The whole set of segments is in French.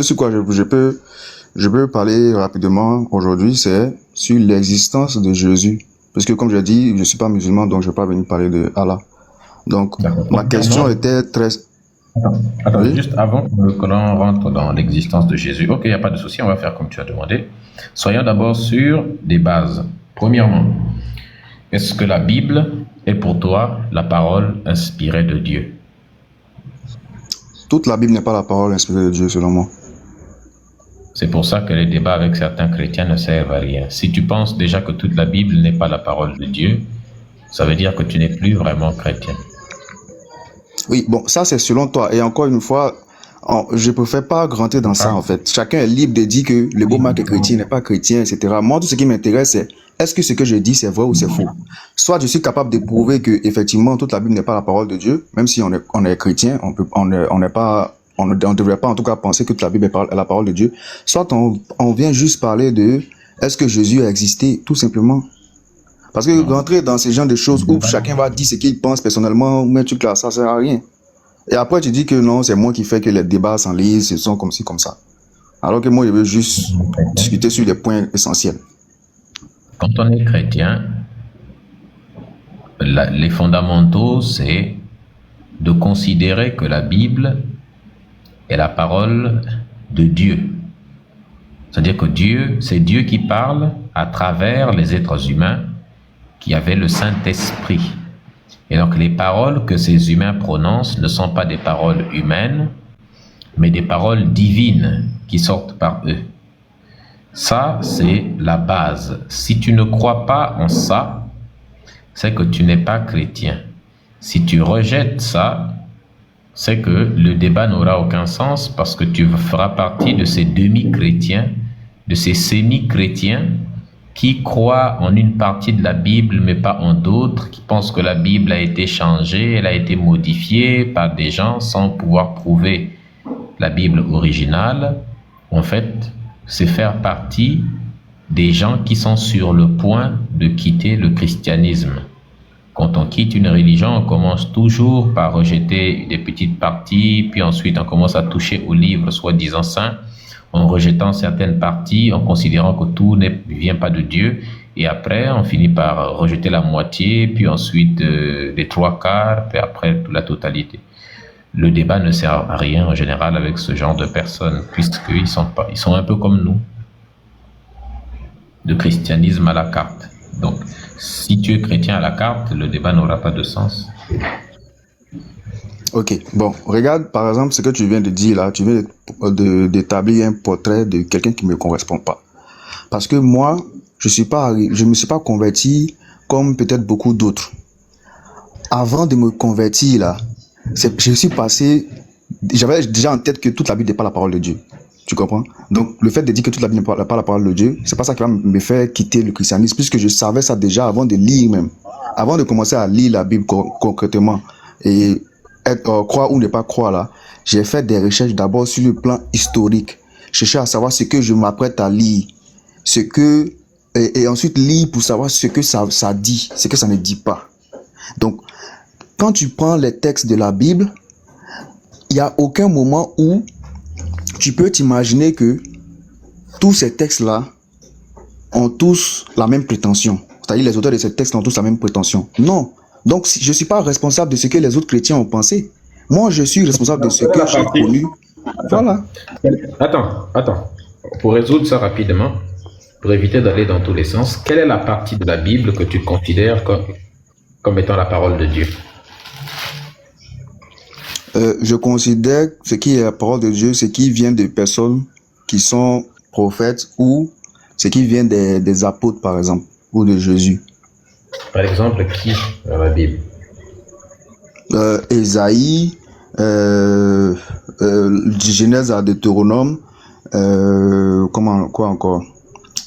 Sur quoi je peux parler rapidement aujourd'hui, c'est sur l'existence de Jésus. Parce que comme je l'ai dit, je ne suis pas musulman, donc je ne vais pas venir parler de Allah. Donc, D'accord. ma question était très... Attends, Oui, juste avant que l'on rentre dans l'existence de Jésus. Ok, il n'y a pas de souci, on va faire comme tu as demandé. Soyons d'abord sur des bases. Premièrement, est-ce que la Bible est pour toi la parole inspirée de Dieu? toute la Bible n'est pas la parole inspirée de Dieu, selon moi. C'est pour ça que les débats avec certains chrétiens ne servent à rien. Si tu penses déjà que toute la Bible n'est pas la parole de Dieu, ça veut dire que tu n'es plus vraiment chrétien. Oui, bon, ça c'est selon toi. Et encore une fois, je ne préfère pas rentrer dans ça, Ah, en fait. Chacun est libre de dire que le beau oui, Marc est chrétien, n'est pas chrétien, etc. Moi, tout ce qui m'intéresse, c'est est-ce que ce que je dis, c'est vrai ou c'est faux? Soit je suis capable de prouver que, effectivement, toute la Bible n'est pas la parole de Dieu, même si on est chrétien, on n'est pas, on ne devrait pas, en tout cas, penser que toute la Bible est la parole de Dieu. Soit on vient juste parler de est-ce que Jésus a existé, tout simplement. Parce que non. rentrer dans ce genre de Le choses où débat, chacun va dire ce qu'il pense personnellement, mais tu là, ça sert à rien. Et après, tu dis que non, c'est moi qui fais que les débats s'enlisent, ce sont comme ci, comme ça. Alors que moi, je veux juste discuter sur les points essentiels. quand on est chrétien, les fondamentaux, c'est de considérer que la Bible est la parole de Dieu. C'est-à-dire que Dieu, c'est Dieu qui parle à travers les êtres humains qui avaient le Saint-Esprit. Et donc les paroles que ces humains prononcent ne sont pas des paroles humaines, mais des paroles divines qui sortent par eux. Ça, c'est la base. Si tu ne crois pas en ça, c'est que tu n'es pas chrétien. Si tu rejettes ça, c'est que le débat n'aura aucun sens parce que tu feras partie de ces demi-chrétiens, de ces semi-chrétiens qui croient en une partie de la Bible mais pas en d'autres, qui pensent que la Bible a été changée, elle a été modifiée par des gens sans pouvoir prouver la Bible originale. En fait, c'est faire partie des gens qui sont sur le point de quitter le christianisme. Quand on quitte une religion, on commence toujours par rejeter des petites parties, puis ensuite on commence à toucher aux livres soi-disant saints, en rejetant certaines parties, en considérant que tout ne vient pas de Dieu, et après on finit par rejeter la moitié, puis ensuite les trois quarts, puis après la totalité. Le débat ne sert à rien en général avec ce genre de personnes, puisqu'ils ils sont un peu comme nous, de christianisme à la carte. Donc, si tu es chrétien à la carte, le débat n'aura pas de sens. Ok, bon, regarde par exemple ce que tu viens de dire là, tu viens d'établir un portrait de quelqu'un qui ne me correspond pas. Parce que moi, je me suis pas converti comme peut-être beaucoup d'autres. Avant de me convertir là, je suis passé, j'avais déjà en tête que toute la Bible n'est pas la parole de Dieu. Tu comprends? Donc, le fait de dire que toute la Bible n'est pas la parole de Dieu, c'est pas ça qui va me faire quitter le christianisme, puisque je savais ça déjà avant de lire même. Avant de commencer à lire la Bible concrètement et croire ou ne pas croire là, j'ai fait des recherches d'abord sur le plan historique. Je cherchais à savoir ce que je m'apprête à lire, et ensuite lire pour savoir ce que ça dit, ce que ça ne dit pas. Donc, quand tu prends les textes de la Bible, il n'y a aucun moment où tu peux t'imaginer que tous ces textes-là ont tous la même prétention. C'est-à-dire les auteurs de ces textes ont tous la même prétention. Non. Donc, je ne suis pas responsable de ce que les autres chrétiens ont pensé. Moi, je suis responsable de ce que j'ai connu. Voilà. Attends. Pour résoudre ça rapidement, pour éviter d'aller dans tous les sens, quelle est la partie de la Bible que tu considères comme étant la parole de Dieu? Je considère ce qui est la parole de Dieu, ce qui vient de personnes qui sont prophètes ou ce qui vient des apôtres, par exemple, ou de Jésus. Par exemple, qui dans la Bible? Ésaïe, Genèse à Deutéronome, quoi encore?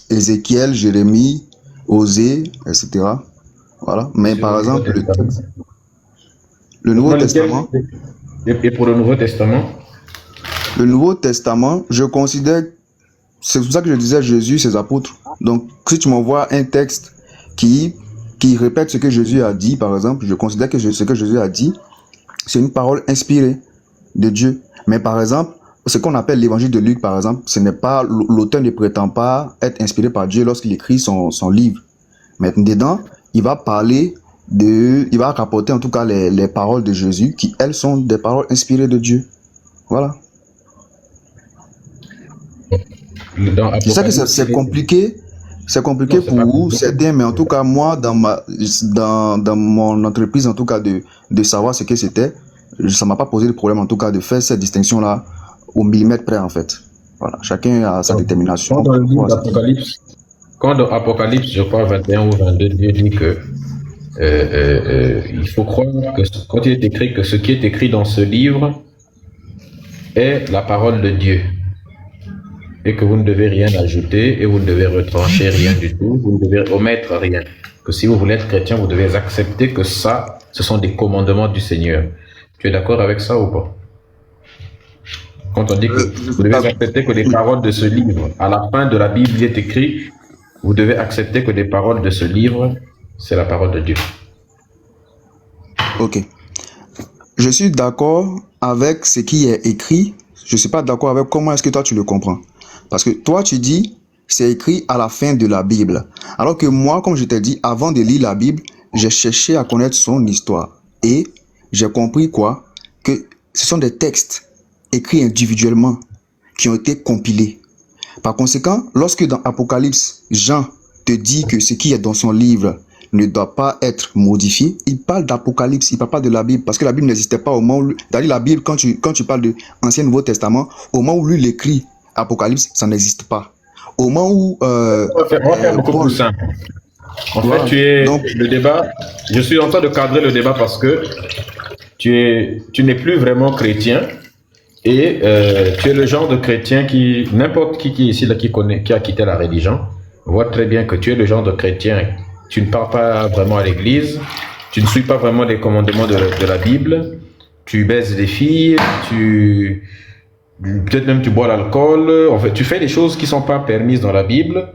Ézéchiel, Jérémie, Osée, etc. Voilà. Mais par exemple, le Nouveau Testament. Et pour le Nouveau Testament? Le Nouveau Testament, je considère, c'est pour ça que je disais Jésus, ses apôtres. Donc, si tu m'envoies un texte qui répète ce que Jésus a dit, par exemple, je considère que ce que Jésus a dit, c'est une parole inspirée de Dieu. Mais par exemple, ce qu'on appelle l'évangile de Luc, par exemple, ce n'est pas, l'auteur ne prétend pas être inspiré par Dieu lorsqu'il écrit son livre. Mais dedans, il va parler il va rapporter en tout cas les paroles de Jésus qui, elles, sont des paroles inspirées de Dieu. Voilà. Je sais que c'est compliqué. C'est compliqué pour certains, mais en tout cas, moi, dans mon entreprise, en tout cas, de savoir ce que c'était, ça m'a pas posé de problème, en tout cas, de faire cette distinction-là au millimètre près, en fait. Voilà. Chacun a sa détermination. Quand dans le livre d'Apocalypse, quand dans Apocalypse, je crois, 21 ou 22, Dieu dit que il faut croire que quand il est écrit que ce qui est écrit dans ce livre est la parole de Dieu. Et que vous ne devez rien ajouter et vous ne devez retrancher rien du tout, vous ne devez omettre rien. Que si vous voulez être chrétien, vous devez accepter que ça, ce sont des commandements du Seigneur. Tu es d'accord avec ça ou pas? Quand on dit que vous devez accepter que les paroles de ce livre, à la fin de la Bible, il est écrit, vous devez accepter que les paroles de ce livre, c'est la parole de Dieu. Ok. Je suis d'accord avec ce qui est écrit. Je ne suis pas d'accord avec comment est-ce que toi tu le comprends. Parce que toi, tu dis, c'est écrit à la fin de la Bible. Alors que moi, comme je t'ai dit, avant de lire la Bible, j'ai cherché à connaître son histoire. Et j'ai compris quoi? Que ce sont des textes écrits individuellement qui ont été compilés. Par conséquent, lorsque dans Apocalypse, Jean te dit que ce qui est dans son livre ne doit pas être modifié, il parle d'Apocalypse, il ne parle pas de la Bible. Parce que la Bible n'existait pas au moment où... C'est-à-dire la Bible, quand tu parles de Ancien Nouveau Testament, au moment où lui l'écrit, Apocalypse, ça n'existe pas. Au moment où... on va faire beaucoup plus simple. En fait, tu es le débat. Je suis en train de cadrer le débat parce que tu n'es plus vraiment chrétien et tu es le genre de chrétien qui, n'importe qui ici là, qui a quitté la religion, voit très bien que tu es le genre de chrétien. Tu ne pars pas vraiment à l'église, tu ne suis pas vraiment les commandements de la Bible, tu baises des filles, peut-être même tu bois l'alcool, en fait, tu fais des choses qui ne sont pas permises dans la Bible.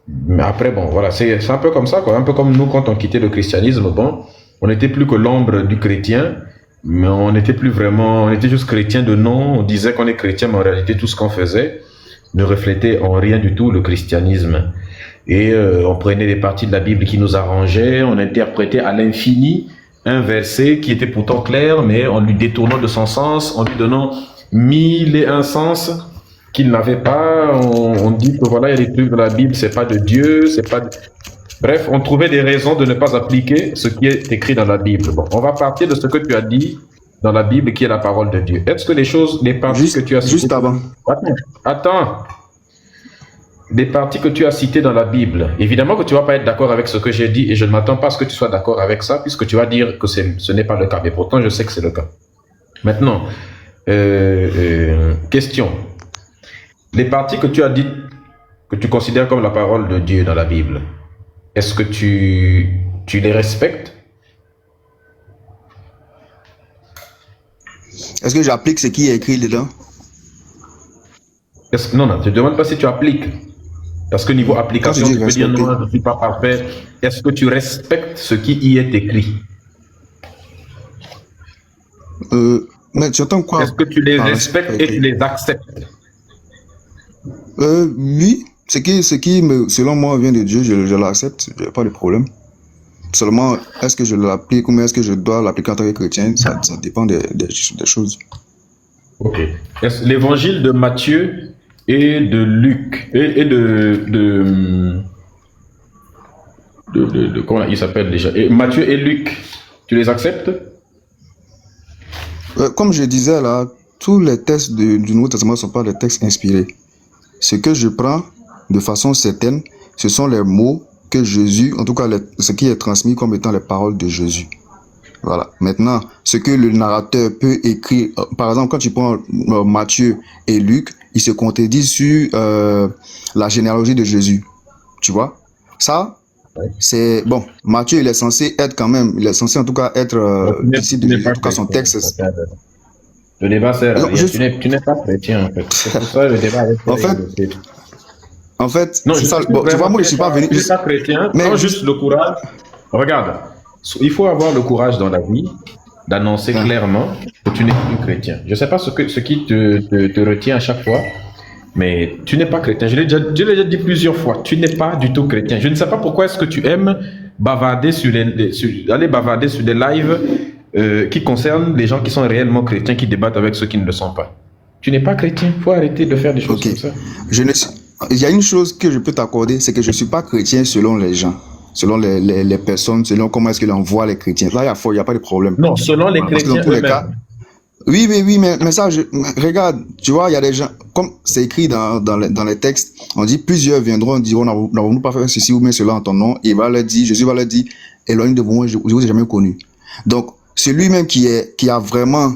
Mais après, bon, voilà, c'est un peu comme ça, quoi. Un peu comme nous, quand on quittait le christianisme, bon, on n'était plus que l'ombre du chrétien, mais on n'était plus vraiment, on était juste chrétien de nom, on disait qu'on est chrétien, mais en réalité, tout ce qu'on faisait ne reflétait en rien du tout le christianisme. Et on prenait des parties de la Bible qui nous arrangeaient, on interprétait à l'infini un verset qui était pourtant clair, mais en lui détournant de son sens, en lui donnant 1001 sens qu'il n'avait pas. On dit que voilà, il y a des trucs de la Bible, c'est pas de Dieu, c'est pas de... Bref, on trouvait des raisons de ne pas appliquer ce qui est écrit dans la Bible. Bon, on va partir de ce que tu as dit dans la Bible, qui est la parole de Dieu. Est-ce que les parties que tu as citées... Juste avant. Attends. Des parties que tu as citées dans la Bible, évidemment que tu ne vas pas être d'accord avec ce que j'ai dit et je ne m'attends pas à ce que tu sois d'accord avec ça, puisque tu vas dire que ce n'est pas le cas. Mais pourtant, je sais que c'est le cas. Maintenant, question. Les parties que tu as dites, que tu considères comme la parole de Dieu dans la Bible, est-ce que tu les respectes? Est-ce que j'applique ce qui est écrit dedans? Non, je ne te demande pas si tu appliques. Parce que niveau application, tu peux dire non, je ne suis pas parfait. Est-ce que tu respectes ce qui y est écrit? Mais tu entends quoi? Est-ce que tu les respectes et tu les acceptes? Oui. Ce qui selon moi, vient de Dieu, je l'accepte. Il n'y a pas de problème. Seulement, est-ce que je l'applique ou est-ce que je dois l'appliquer en tant que chrétien? Ça dépend des choses. Ok. L'évangile de Matthieu et de Luc et comment il s'appelle déjà? Et Matthieu et Luc, tu les acceptes? Comme je disais là, tous les textes du Nouveau Testament ne sont pas des textes inspirés. Ce que je prends de façon certaine, ce sont les mots que Jésus, en tout cas ce qui est transmis comme étant les paroles de Jésus. Voilà. Maintenant, ce que le narrateur peut écrire, par exemple, quand tu prends Matthieu et Luc, ils se contredisent sur la généalogie de Jésus. Tu vois? Ça, c'est bon. Matthieu, il est censé être quand même, il est censé en tout cas être disciple de Jésus. En tout cas, son texte. Le débat sert à rien. Tu n'es pas chrétien, en fait. C'est pour ça le débat avec en fait, non, c'est ça. Bon, tu vois, moi, je suis pas venu. Je ne suis pas chrétien, mais juste le courage. Regarde, il faut avoir le courage dans la vie d'annoncer clairement que tu n'es plus chrétien. Je ne sais pas ce qui te retient à chaque fois, mais tu n'es pas chrétien. Je l'ai déjà dit plusieurs fois, tu n'es pas du tout chrétien. Je ne sais pas pourquoi est-ce que tu aimes bavarder aller bavarder sur des lives qui concernent les gens qui sont réellement chrétiens, qui débattent avec ceux qui ne le sont pas. Tu n'es pas chrétien, il faut arrêter de faire des choses comme ça. Il y a une chose que je peux t'accorder, c'est que je ne suis pas chrétien selon les gens, selon les personnes, selon comment est-ce qu'ils envoient les chrétiens. Là, il n'y a pas de problème. Non, selon les chrétiens eux-mêmes. Oui, mais ça, regarde, tu vois, il y a des gens, comme c'est écrit dans les textes, on dit plusieurs viendront, diront, n'avons-nous pas fait ceci ou bien cela en ton nom, et Jésus va leur dire, éloignez de moi, je vous ai jamais connu. Donc, celui même qui a vraiment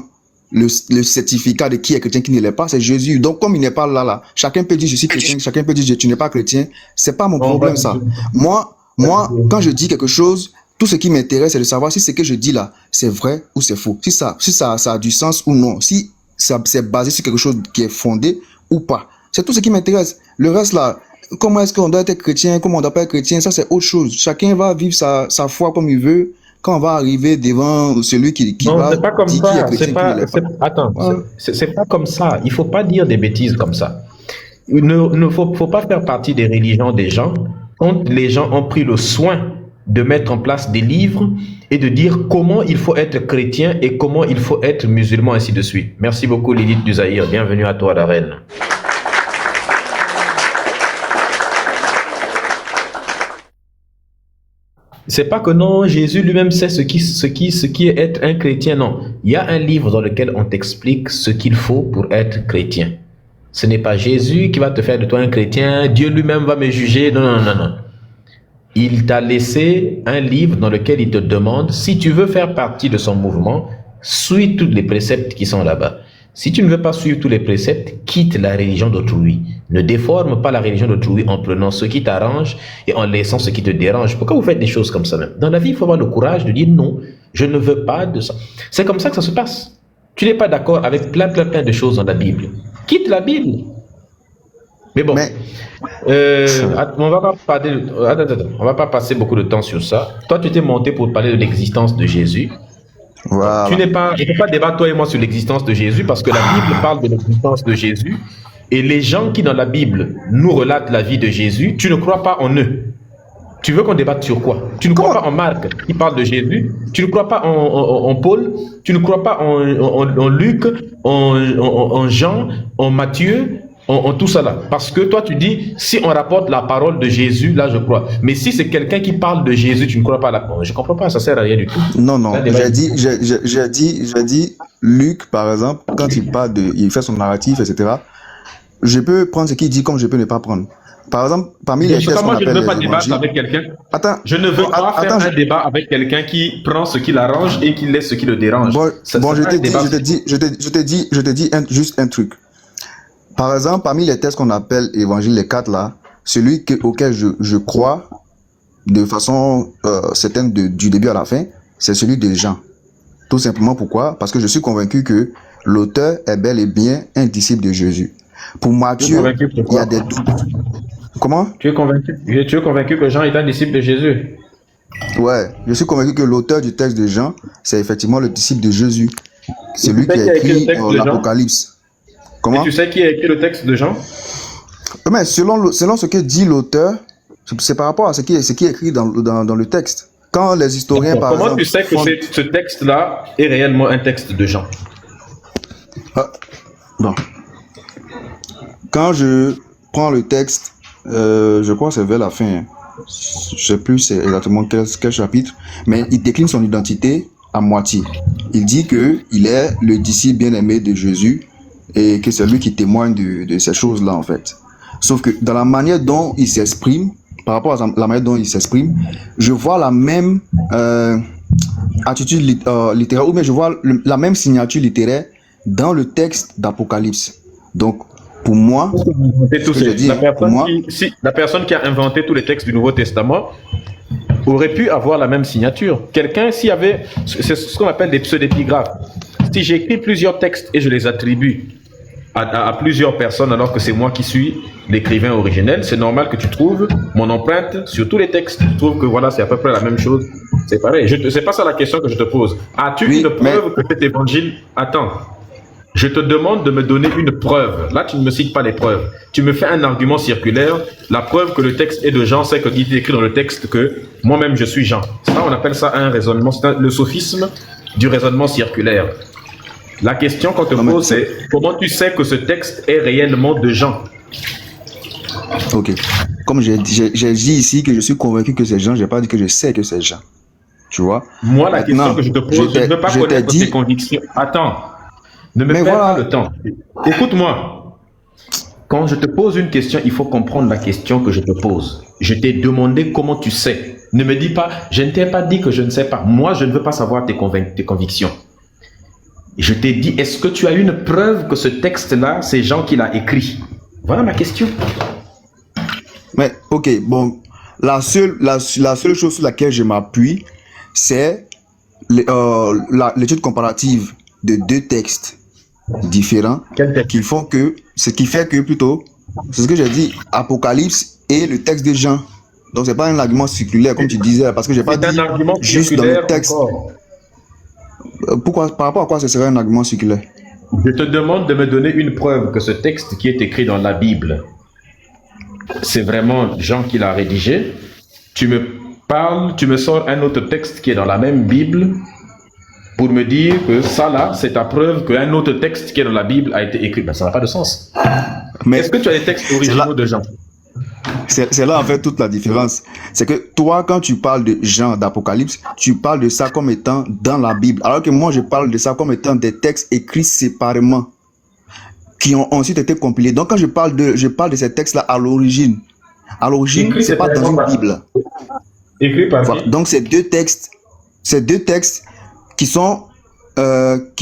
le certificat de qui est chrétien, qui ne l'est pas, c'est Jésus. Donc, comme il n'est pas là, chacun peut dire je suis chrétien, chacun peut dire tu n'es pas chrétien, c'est pas mon problème, ça. Moi, quand je dis quelque chose, tout ce qui m'intéresse, c'est de savoir si ce que je dis là, c'est vrai ou c'est faux. Si ça a du sens ou non. Si c'est basé sur quelque chose qui est fondé ou pas. C'est tout ce qui m'intéresse. Le reste là, comment est-ce qu'on doit être chrétien, comment on doit pas être chrétien, ça c'est autre chose. Chacun va vivre sa foi comme il veut. Quand on va arriver devant celui qui non, va c'est pas comme dire ça. qui est chrétien, Attends, c'est pas comme ça. Il faut pas dire des bêtises comme ça. Il ne faut pas faire partie des religions des gens quand les gens ont pris le soin de mettre en place des livres et de dire comment il faut être chrétien et comment il faut être musulman, ainsi de suite. Merci beaucoup Lilith du Zaïre. Bienvenue à toi la reine. C'est pas que non, Jésus lui-même sait ce qui est être un chrétien, non. Il y a un livre dans lequel on t'explique ce qu'il faut pour être chrétien. Ce n'est pas Jésus qui va te faire de toi un chrétien, Dieu lui-même va me juger, non. Il t'a laissé un livre dans lequel il te demande, si tu veux faire partie de son mouvement, suis tous les préceptes qui sont là-bas. Si tu ne veux pas suivre tous les préceptes, quitte la religion d'autrui. Ne déforme pas la religion d'autrui en prenant ce qui t'arrange et en laissant ce qui te dérange. Pourquoi vous faites des choses comme ça même? Dans la vie, il faut avoir le courage de dire non, je ne veux pas de ça. C'est comme ça que ça se passe. Tu n'es pas d'accord avec plein de choses dans la Bible. Quitte la Bible. Mais bon, on va pas passer beaucoup de temps sur ça. Toi, tu t'es monté pour parler de l'existence de Jésus. Voilà. Je ne peux pas débattre toi et moi sur l'existence de Jésus parce que la Bible parle de l'existence de Jésus et les gens qui dans la Bible nous relatent la vie de Jésus, tu ne crois pas en eux. Tu veux qu'on débatte sur quoi? Tu ne crois pas en Marc qui parle de Jésus, tu ne crois pas en Paul, tu ne crois pas en Luc, en Jean, en Matthieu, en tout ça là. Parce que toi tu dis, si on rapporte la parole de Jésus, là je crois. Mais si c'est quelqu'un qui parle de Jésus, tu ne crois pas là. Je ne comprends pas, ça sert à rien du tout. Non, j'ai dit, Luc par exemple, quand il fait son narratif, etc., je peux prendre ce qu'il dit comme je peux ne pas prendre. Par exemple, parmi les textes qu'on appelle les évangiles... Je ne veux pas débattre avec quelqu'un. Je ne veux pas faire un débat avec quelqu'un qui prend ce qui l'arrange et qui laisse ce qui le dérange. Je te dis juste un truc. Par exemple, parmi les textes qu'on appelle évangiles, les 4 là, celui auquel je crois de façon certaine du début à la fin, c'est celui de Jean. Tout simplement pourquoi? Parce que je suis convaincu que l'auteur est bel et bien un disciple de Jésus. Pour Matthieu, il y a des doutes. Comment? Tu es convaincu que Jean est un disciple de Jésus? Ouais, je suis convaincu que l'auteur du texte de Jean, c'est effectivement le disciple de Jésus. C'est lui qui a écrit l'Apocalypse. Comment? Et tu sais qui a écrit le texte de Jean? Mais selon ce que dit l'auteur, c'est par rapport à ce qui est écrit dans le texte. Quand les historiens, par exemple... Comment tu sais que ce texte-là est réellement un texte de Jean? Bon. Quand je prends le texte, je crois que c'est vers la fin, je ne sais plus c'est exactement quel chapitre, mais il décline son identité à moitié. Il dit qu'il est le disciple bien-aimé de Jésus et que c'est lui qui témoigne de ces choses-là en fait. Sauf que dans la manière dont il s'exprime, par rapport à la manière dont il s'exprime, je vois la même attitude littéraire, ou bien je vois la même signature littéraire dans le texte d'Apocalypse. Donc, pour moi, la personne qui a inventé tous les textes du Nouveau Testament aurait pu avoir la même signature. Quelqu'un, s'il y avait, c'est ce qu'on appelle des pseudépigraphes. Si j'écris plusieurs textes et je les attribue à plusieurs personnes alors que c'est moi qui suis l'écrivain originel, c'est normal que tu trouves mon empreinte sur tous les textes. Tu trouves que voilà, c'est à peu près la même chose. C'est pareil. C'est pas ça la question que je te pose. As-tu une preuve que cet évangile... Attends. Je te demande de me donner une preuve. Là, tu ne me cites pas les preuves. Tu me fais un argument circulaire. La preuve que le texte est de Jean, c'est qu'il est écrit dans le texte que moi-même je suis Jean. Ça, on appelle ça un raisonnement. C'est le sophisme du raisonnement circulaire. La question qu'on te pose, c'est comment tu sais que ce texte est réellement de Jean? Ok. Comme j'ai dit ici que je suis convaincu que c'est Jean, j'ai pas dit que je sais que c'est Jean. Tu vois? Moi, la question que je te pose, je ne veux pas connaître tes convictions. Attends. Ne me perds pas le temps. Écoute-moi. Quand je te pose une question, il faut comprendre la question que je te pose. Je t'ai demandé comment tu sais. Ne me dis pas, je ne t'ai pas dit que je ne sais pas. Moi, je ne veux pas savoir tes convictions. Je t'ai dit, est-ce que tu as une preuve que ce texte-là, c'est Jean qui l'a écrit? Voilà ma question. Mais, ok, bon, la seule chose sur laquelle je m'appuie, c'est l'étude comparative de deux textes différents qui font que, ce qui fait que plutôt, c'est ce que j'ai dit, Apocalypse et le texte de Jean. Donc, c'est pas un argument circulaire, comme tu disais, parce que j'ai pas dit juste dans le texte. Pourquoi, par rapport à quoi ce serait un argument circulaire? Je te demande de me donner une preuve que ce texte qui est écrit dans la Bible, c'est vraiment Jean qui l'a rédigé. Tu me sors un autre texte qui est dans la même Bible pour me dire que ça là, c'est ta preuve qu'un autre texte qui est dans la Bible a été écrit. Ben, ça n'a pas de sens. Mais est-ce que tu as les textes originaux de Jean? C'est là en fait toute la différence. C'est que toi, quand tu parles de Jean, d'Apocalypse, tu parles de ça comme étant dans la Bible. Alors que moi, je parle de ça comme étant des textes écrits séparément, qui ont ensuite été compilés. Donc quand je parle de ces textes-là à l'origine, c'est pas dans une Bible. Écrit par voilà. Donc ces deux textes qui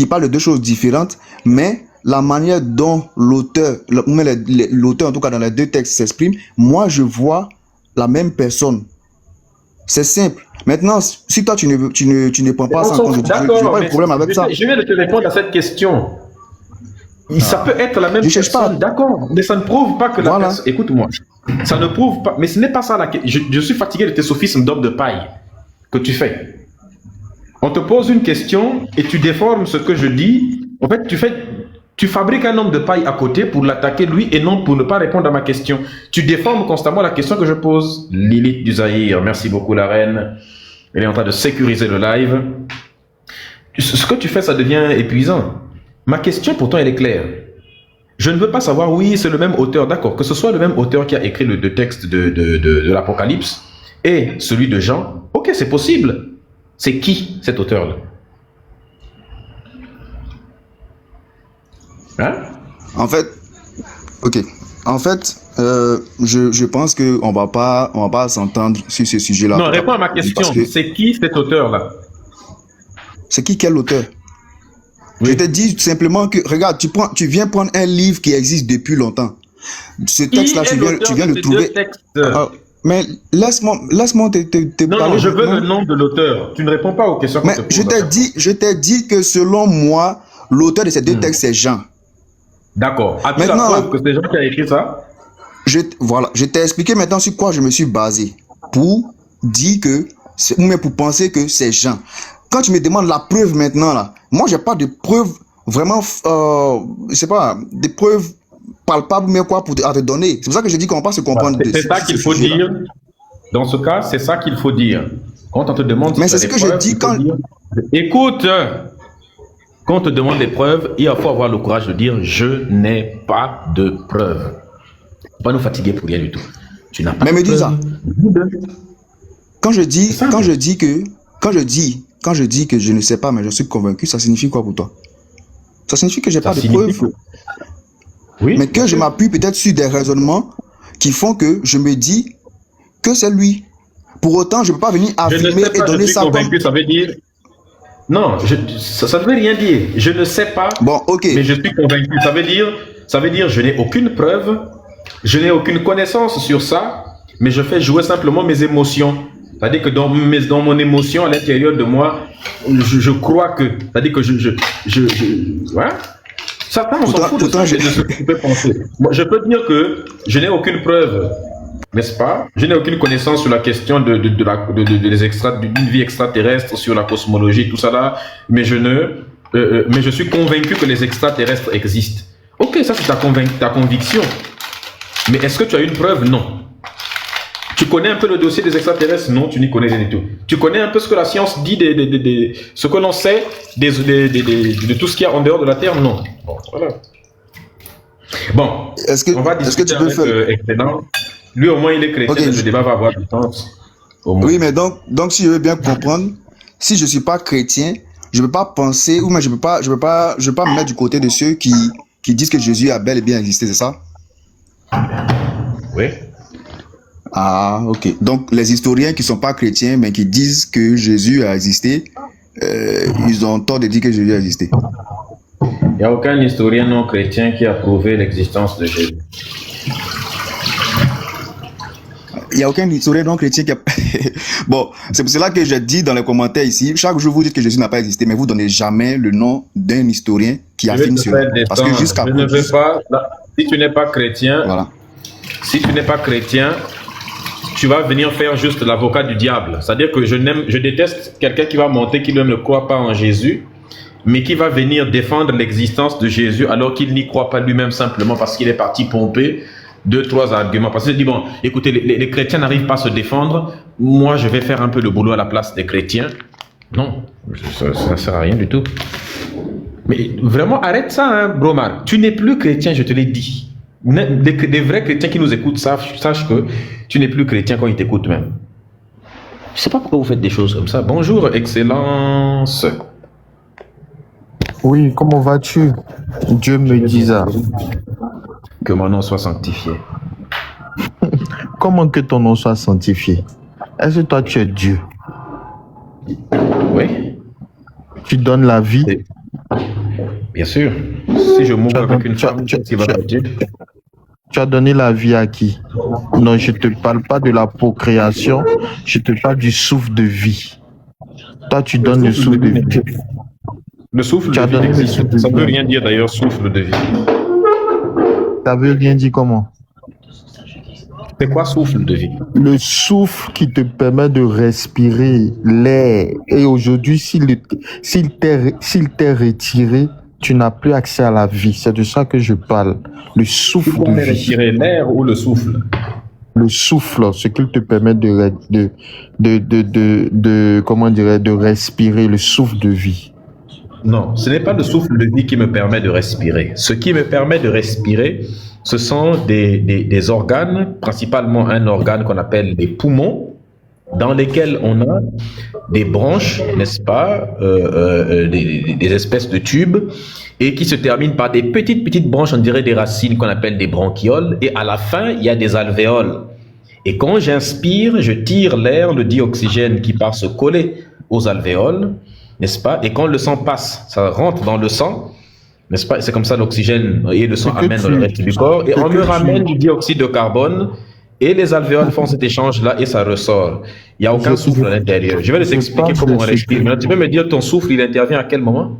parlent de deux choses différentes, mais la manière dont l'auteur en tout cas dans les deux textes s'exprime, moi je vois la même personne. C'est simple. Maintenant, si toi tu ne prends pas ça en compte, je n'ai pas de problème avec ça. Je viens de te répondre à cette question. Ça peut être la même personne, d'accord, mais ça ne prouve pas que la personne... Écoute-moi, ça ne prouve pas... Mais ce n'est pas ça la question. Je suis fatigué de tes sophismes d'homme de paille que tu fais. On te pose une question et tu déformes ce que je dis. En fait, tu fabriques un homme de paille à côté pour l'attaquer lui et non pour ne pas répondre à ma question. Tu déformes constamment la question que je pose. Lilith du Zaïre, merci beaucoup la reine. Elle est en train de sécuriser le live. Ce que tu fais, ça devient épuisant. Ma question, pourtant, elle est claire. Je ne veux pas savoir, oui, c'est le même auteur, d'accord, que ce soit le même auteur qui a écrit le texte de l'Apocalypse et celui de Jean. Ok, c'est possible. C'est qui, cet auteur-là? Hein? En fait, ok. En fait, je pense qu'on va pas s'entendre sur ce sujet-là. Non, réponds à ma question. C'est qui cet auteur-là? C'est qui, quel auteur? Oui. Je te dis simplement que, regarde, tu viens prendre un livre qui existe depuis longtemps. Ce texte-là, tu viens de trouver. Mais laisse-moi te parler. Non, je veux le nom de l'auteur. Tu ne réponds pas aux questions que je te pose. Je t'ai dit que selon moi, l'auteur de ces deux textes, c'est Jean. D'accord. As-tu la preuve que c'est Jean qui a écrit ça? Voilà. Je t'ai expliqué maintenant sur quoi je me suis basé pour dire que, ou même pour penser que c'est Jean. Quand tu me demandes la preuve maintenant, là, moi, j'ai pas de preuves vraiment, je sais pas, des preuves palpables, mais quoi, à te donner. C'est pour ça que je dis qu'on va pas se comprendre. C'est ça qu'il faut dire. Dans ce cas, c'est ça qu'il faut dire. Quand on te demande... Mais c'est ce que je dis quand... Écoute, quand on te demande des preuves, il faut avoir le courage de dire « Je n'ai pas de preuves ». Pas nous fatiguer pour rien du tout. Tu n'as pas mais me dis ça. Quand je dis que je ne sais pas, mais je suis convaincu, ça signifie quoi pour toi? Ça signifie que j'ai pas de preuves. Oui. Mais que je m'appuie peut-être sur des raisonnements qui font que je me dis que c'est lui. Pour autant, je ne peux pas venir affirmer et donner ça comme... Ça veut dire... Non, ça ne veut rien dire. Je ne sais pas, bon, ok. Mais je suis convaincu. Ça veut dire je n'ai aucune preuve, je n'ai aucune connaissance sur ça, mais je fais jouer simplement mes émotions. C'est-à-dire que dans mon émotion, à l'intérieur de moi, je crois que... C'est-à-dire que voilà. Ça, on s'en Pourtant, fout de pourtant, ça, de ce que tu peux penser. Moi, je peux dire que je n'ai aucune preuve, n'est-ce pas? Je n'ai aucune connaissance sur la question des d'une vie extraterrestre, sur la cosmologie, tout ça là, mais mais je suis convaincu que les extraterrestres existent. Ok, ça c'est ta conviction. Mais est-ce que tu as une preuve? Non. Tu connais un peu le dossier des extraterrestres? Non, tu n'y connais rien du tout. Tu connais un peu ce que la science dit, ce que l'on sait de tout ce qu'il y a en dehors de la Terre? Non. Bon, voilà. Bon, on va discuter tu peux faire... Excellent. Lui, au moins, il est chrétien, Okay. le débat va avoir du sens. Oui, mais donc, si je veux bien comprendre, si je suis pas chrétien, je ne peux pas penser, ou moi je peux pas me mettre du côté de ceux qui disent que Jésus a bel et bien existé, c'est ça? Oui. Ah, ok. Donc, les historiens qui sont pas chrétiens, mais qui disent que Jésus a existé, ils ont tort de dire que Jésus a existé. Il n'y a aucun historien non chrétien qui a prouvé l'existence de Jésus. Il n'y a aucun historien non chrétien qui a... Bon, c'est pour cela que je dis dans les commentaires ici, chaque jour vous dites que Jésus n'a pas existé, mais vous ne donnez jamais le nom d'un historien qui affirme cela. Parce que jusqu'à... Je ne veux pas... Si tu n'es pas chrétien, voilà. Si tu n'es pas chrétien, tu vas venir faire juste l'avocat du diable. C'est-à-dire que je déteste quelqu'un qui va monter, qui ne croit pas en Jésus, mais qui va venir défendre l'existence de Jésus alors qu'il n'y croit pas lui-même simplement parce qu'il est parti pomper 2-3 arguments. Parce qu'il dit, bon, écoutez, les chrétiens n'arrivent pas à se défendre, moi je vais faire un peu le boulot à la place des chrétiens. Non, ça ne sert à rien du tout. Mais vraiment, arrête ça, hein, Bromar. Tu n'es plus chrétien, je te l'ai dit. Des vrais chrétiens qui nous écoutent sachent que tu n'es plus chrétien quand ils t'écoutent même. Je ne sais pas pourquoi vous faites des choses comme ça. Bonjour, Excellence. Oui, comment vas-tu? Dieu me disa. Que mon nom soit sanctifié. Comment que ton nom soit sanctifié? Est-ce que toi tu es Dieu? Oui. Tu donnes la vie? Bien sûr. Si je mourrais avec une femme, qui va Dieu. Tu as donné la vie à qui? Non, je ne te parle pas de la procréation, je te parle du souffle de vie. Toi, tu donnes le souffle de vie. Le souffle de vie existe. Ça ne veut rien dire d'ailleurs, souffle de vie. Ça veut rien dire comment? C'est quoi souffle de vie? Le souffle qui te permet de respirer l'air. Et aujourd'hui, s'il t'est retiré, tu n'as plus accès à la vie. C'est de ça que je parle. Le souffle de vie. Retirer l'air ou le souffle? Le souffle, ce qu'il te permet comment dirais, de respirer, le souffle de vie. Non, ce n'est pas le souffle de vie qui me permet de respirer. Ce qui me permet de respirer, ce sont des organes, principalement un organe qu'on appelle les poumons, dans lesquels on a des branches, n'est-ce pas, des espèces de tubes, et qui se terminent par des petites branches, on dirait des racines qu'on appelle des bronchioles, et à la fin, il y a des alvéoles. Et quand j'inspire, je tire l'air, le dioxygène qui part se coller aux alvéoles, n'est-ce pas? Et quand le sang passe, ça rentre dans le sang, n'est-ce pas? C'est comme ça l'oxygène et le sang amènent dans le reste du corps, et on me ramène du dioxyde de carbone, et les alvéoles font cet échange-là, et ça ressort. Il n'y a aucun souffle à l'intérieur. Je vais les expliquer comment on respire. Maintenant, tu peux me dire ton souffle, il intervient à quel moment?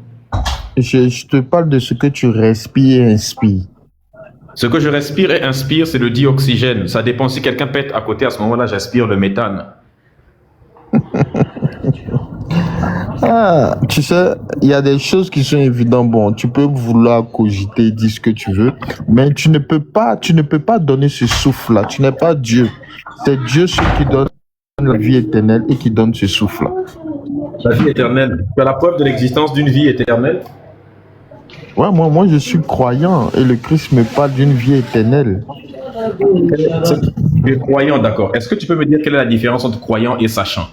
Je te parle de ce que tu respires et inspires. Ce que je respire et inspire, c'est le dioxygène. Ça dépend. Si quelqu'un pète à côté, à ce moment-là, j'aspire le méthane. Ah, tu sais, il y a des choses qui sont évidentes. Bon, tu peux vouloir cogiter, dire ce que tu veux, mais tu ne peux pas donner ce souffle-là. Tu n'es pas Dieu. C'est Dieu celui qui donne la vie éternelle et qui donne ce souffle-là. La vie éternelle. Tu as la preuve de l'existence d'une vie éternelle? Ouais, moi je suis croyant et le Christ me parle d'une vie éternelle. Tu es croyant, d'accord. Est-ce que tu peux me dire quelle est la différence entre croyant et sachant?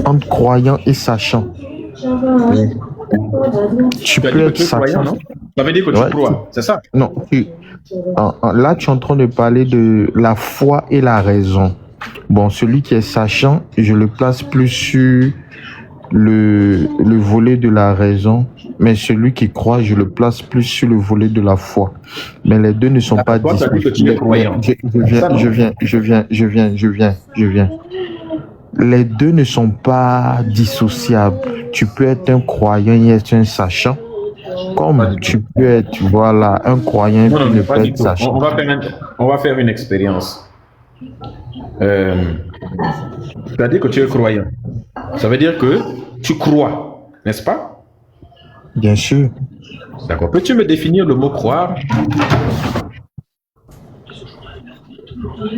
Entre croyant et sachant. Oui. Tu peux être croyant, non? Ça veut dire que tu crois, c'est ça? Non. Là, tu es en train de parler de la foi et la raison. Bon, celui qui est sachant, je le place plus sur le volet de la raison, mais celui qui croit, je le place plus sur le volet de la foi. Mais les deux ne sont pas dissociés. Je viens. Les deux ne sont pas dissociables. Tu peux être un croyant et être un sachant, Comme tu peux être, voilà, un croyant Non, qui non, ne pas peut du être tout. sachant. On va faire une expérience. Tu as dit que tu es croyant. Ça veut dire que tu crois, n'est-ce pas? Bien sûr. D'accord. Peux-tu me définir le mot croire?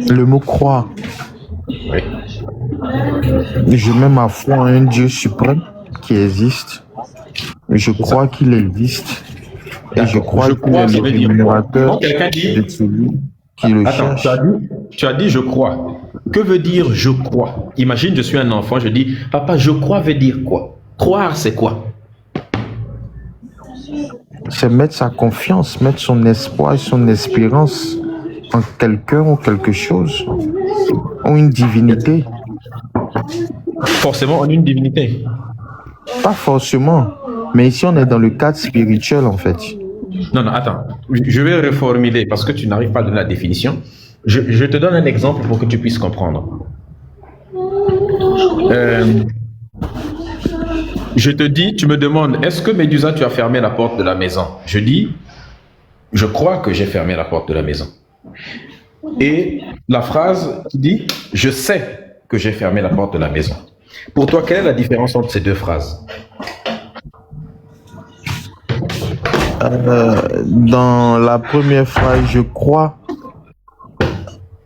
Le mot croire. Oui. Je mets ma foi en un Dieu suprême qui existe. Je crois qu'il existe. Et je crois qu'il est ça le veut dire quoi? rémunérateur Quand quelqu'un dit... de celui qui le Attends, cherche. tu as dit je crois. Que veut dire je crois? Imagine, je suis un enfant, je dis, papa, je crois veut dire quoi? Croire, c'est quoi? C'est mettre sa confiance, mettre son espoir et son espérance en quelqu'un ou quelque chose, ou une divinité. Forcément en une divinité. Pas forcément, mais ici on est dans le cadre spirituel en fait. Non, non, attends. Je vais reformuler parce que tu n'arrives pas à donner la définition. Je te donne un exemple pour que tu puisses comprendre. Je te dis, tu me demandes, est-ce que Médusa, tu as fermé la porte de la maison? Je dis, je crois que j'ai fermé la porte de la maison. Et la phrase qui dit, je sais que j'ai fermé la porte de la maison. Pour toi, quelle est la différence entre ces deux phrases? Dans la première phrase, je crois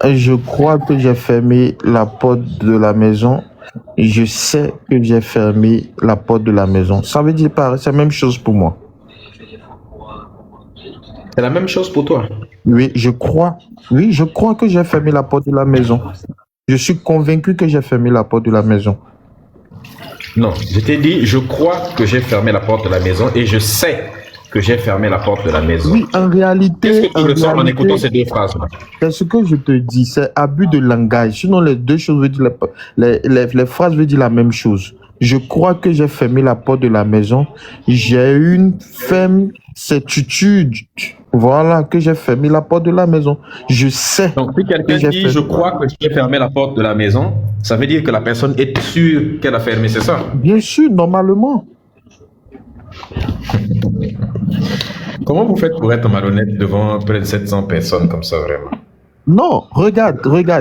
que j'ai fermé la porte de la maison. Je sais que j'ai fermé la porte de la maison. Ça veut dire pareil, c'est la même chose pour moi. C'est la même chose pour toi. Oui, je crois que j'ai fermé la porte de la maison. Je suis convaincu que j'ai fermé la porte de la maison. Non, je t'ai dit, je crois que j'ai fermé la porte de la maison et je sais que j'ai fermé la porte de la maison. Oui, en réalité, qu'est-ce que tu ressens en écoutant ces deux phrases-là? C'est ce que je te dis, c'est abus de langage. Sinon, les deux choses veulent dire les phrases veulent dire la même chose. Je crois que j'ai fermé la porte de la maison. J'ai une ferme certitude, voilà, que j'ai fermé la porte de la maison. Je sais. Donc, si quelqu'un dit, je crois que j'ai fermé la porte de la maison, ça veut dire que la personne est sûre qu'elle a fermé, c'est ça? Bien sûr, normalement. Comment vous faites pour être malhonnête devant près de 700 personnes comme ça, vraiment? Non, regarde.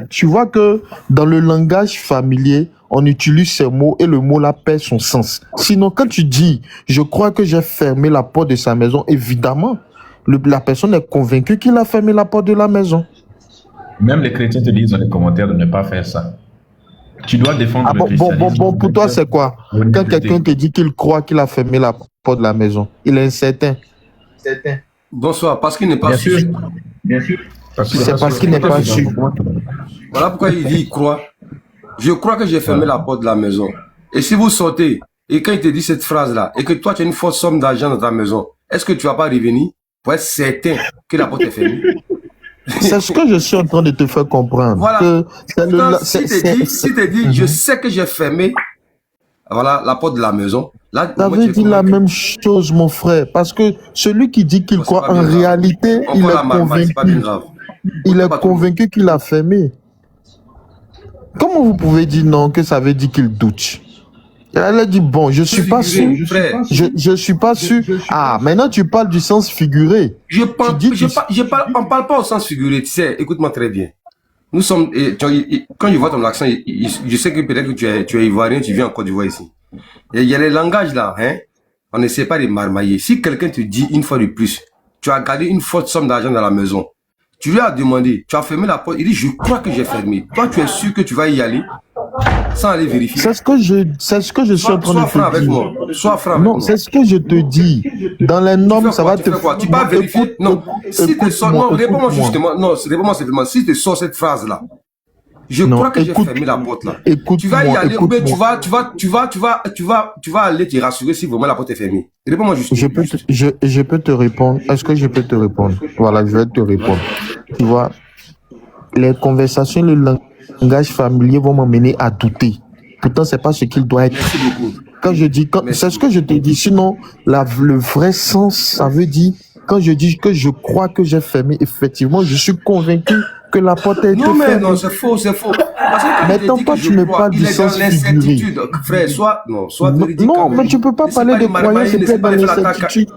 Tu vois que dans le langage familier, on utilise ces mots et le mot là perd son sens. Sinon, quand tu dis, je crois que j'ai fermé la porte de sa maison, évidemment, la personne est convaincue qu'il a fermé la porte de la maison. Même les chrétiens te disent dans les commentaires de ne pas faire ça. Tu dois défendre le christianisme. Bon, pour toi, c'est quoi? Quand quelqu'un te dit qu'il croit qu'il a fermé la porte de la maison, il est incertain. Bonsoir, parce qu'il n'est pas sûr. Bien sûr. C'est parce qu'il n'est pas sûr. Voilà pourquoi il dit il croit. Je crois que j'ai fermé la porte de la maison. Et si vous sortez, et quand il te dit cette phrase-là, et que toi tu as une forte somme d'argent dans ta maison, est-ce que tu vas pas revenir pour être certain que la porte est fermée? C'est ce que je suis en train de te faire comprendre. Voilà. Si tu dis, je sais que j'ai fermé, voilà, la porte de la maison. Là, ça veut dire la même chose, mon frère. Parce que celui qui dit qu'il croit, en réalité, il est convaincu. Il est convaincu qu'il a fermé. Comment vous pouvez dire non, que ça veut dire qu'il doute? Elle a dit, bon, je suis pas sûr. Je suis pas sûr. Ah, maintenant tu parles du sens figuré. On parle pas au sens figuré, tu sais, écoute-moi très bien. Nous sommes, quand je vois ton accent, je sais que peut-être que tu es ivoirien, tu viens en Côte d'Ivoire ici. Et il y a les langages là, hein. On n'essaie pas de marmailler. Si quelqu'un te dit une fois de plus, tu as gardé une forte somme d'argent dans la maison, tu lui as demandé, tu as fermé la porte, il dit, je crois que j'ai fermé. Toi, tu es sûr que tu vas y aller sans aller vérifier. C'est ce que je suis en train de te dire. Sois franc avec moi. Sois franc avec moi. Non, c'est ce que je te dis. Dans les normes, ça va te... Tu vas vérifier. Non, si tu sors, non, réponds-moi justement. Non, réponds-moi simplement. Si tu sors cette phrase-là, je crois que j'ai fermé la porte là. Tu vas y aller, ou bien tu vas aller te rassurer si vraiment la porte est fermée. Réponds-moi justement. Je peux te répondre. Est-ce que je peux te répondre? Voilà, je vais te répondre. Tu vois, les conversations, le langage familier vont m'amener à douter. Pourtant, c'est pas ce qu'il doit être. Merci beaucoup. Quand je dis, c'est ce que je te dis. Sinon, le vrai sens, ça veut dire, quand je dis que je crois que j'ai fermé, effectivement, je suis convaincu que la porte a été Non, mais fermée. non, c'est faux, c'est faux. Parce que quand Mais je tant dis pas que tu je me crois, parles il du est dans sens figuré. l'incertitude. Frère, soit véridique. Non, quand même. mais tu peux pas Ne sais parler pas de du Maribaï, croyance et ne puis sais être dans pas de faire la l'incertitude.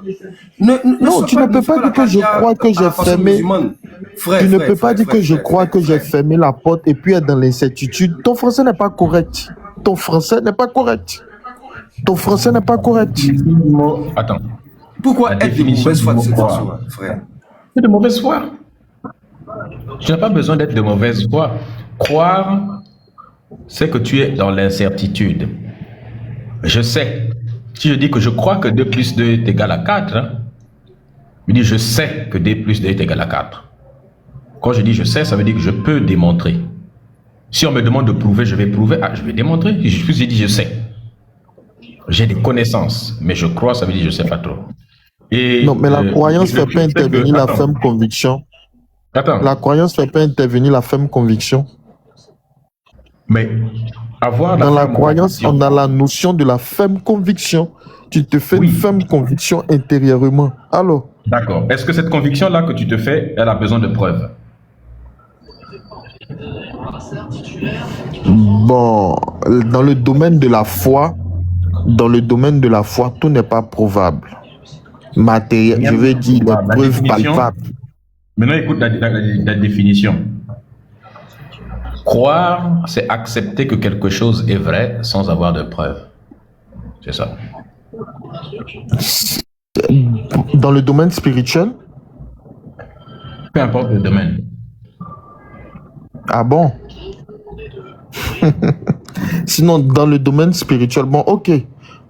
Ne Non, sois tu pas, ne peux ne fais pas pas la dire que je caca crois que à j'ai la façon fermé. musulmane. Frère, Tu ne frère, peux pas frère, dire que frère, je frère, crois frère, que j'ai frère. fermé la porte et puis être dans l'incertitude. Ton français n'est pas correct. Ton français n'est pas correct. Ton français n'est pas correct. Attends. Pourquoi La être de définition mauvaise du foi de mot cette croire. façon-là, frère? C'est de mauvaise foi. Tu n'as pas besoin d'être de mauvaise foi. Croire, c'est que tu es dans l'incertitude. Je sais. Si je dis que je crois que 2 plus 2 est égal à 4, hein, je dis je sais que 2 plus 2 est égal à 4. Quand je dis je sais, ça veut dire que je peux démontrer. Si on me demande de prouver, je vais prouver. Ah, je vais démontrer. J'ai dit je sais. J'ai des connaissances, mais je crois, ça veut dire je sais pas trop. Et, Non, mais la croyance ne fait pas sais que- intervenir la attends, ferme conviction. Attends, La croyance ne fait pas intervenir la ferme conviction. mais avoir Dans la ferme croyance, conviction- on a la notion de la ferme conviction. Tu te fais Oui. une ferme conviction intérieurement. Alors, D'accord. Est-ce que cette conviction-là que tu te fais, elle a besoin de preuves? bon, dans le domaine de la foi, tout n'est pas prouvable. Matériel, Rien je vais n'est dire les prouvable. La preuves définition- palpables. Maintenant, écoute la définition. Croire, c'est accepter que quelque chose est vrai sans avoir de preuves. C'est ça. Dans le domaine spirituel, Peu importe le domaine. ah bon? Sinon, dans le domaine spirituel, bon, ok,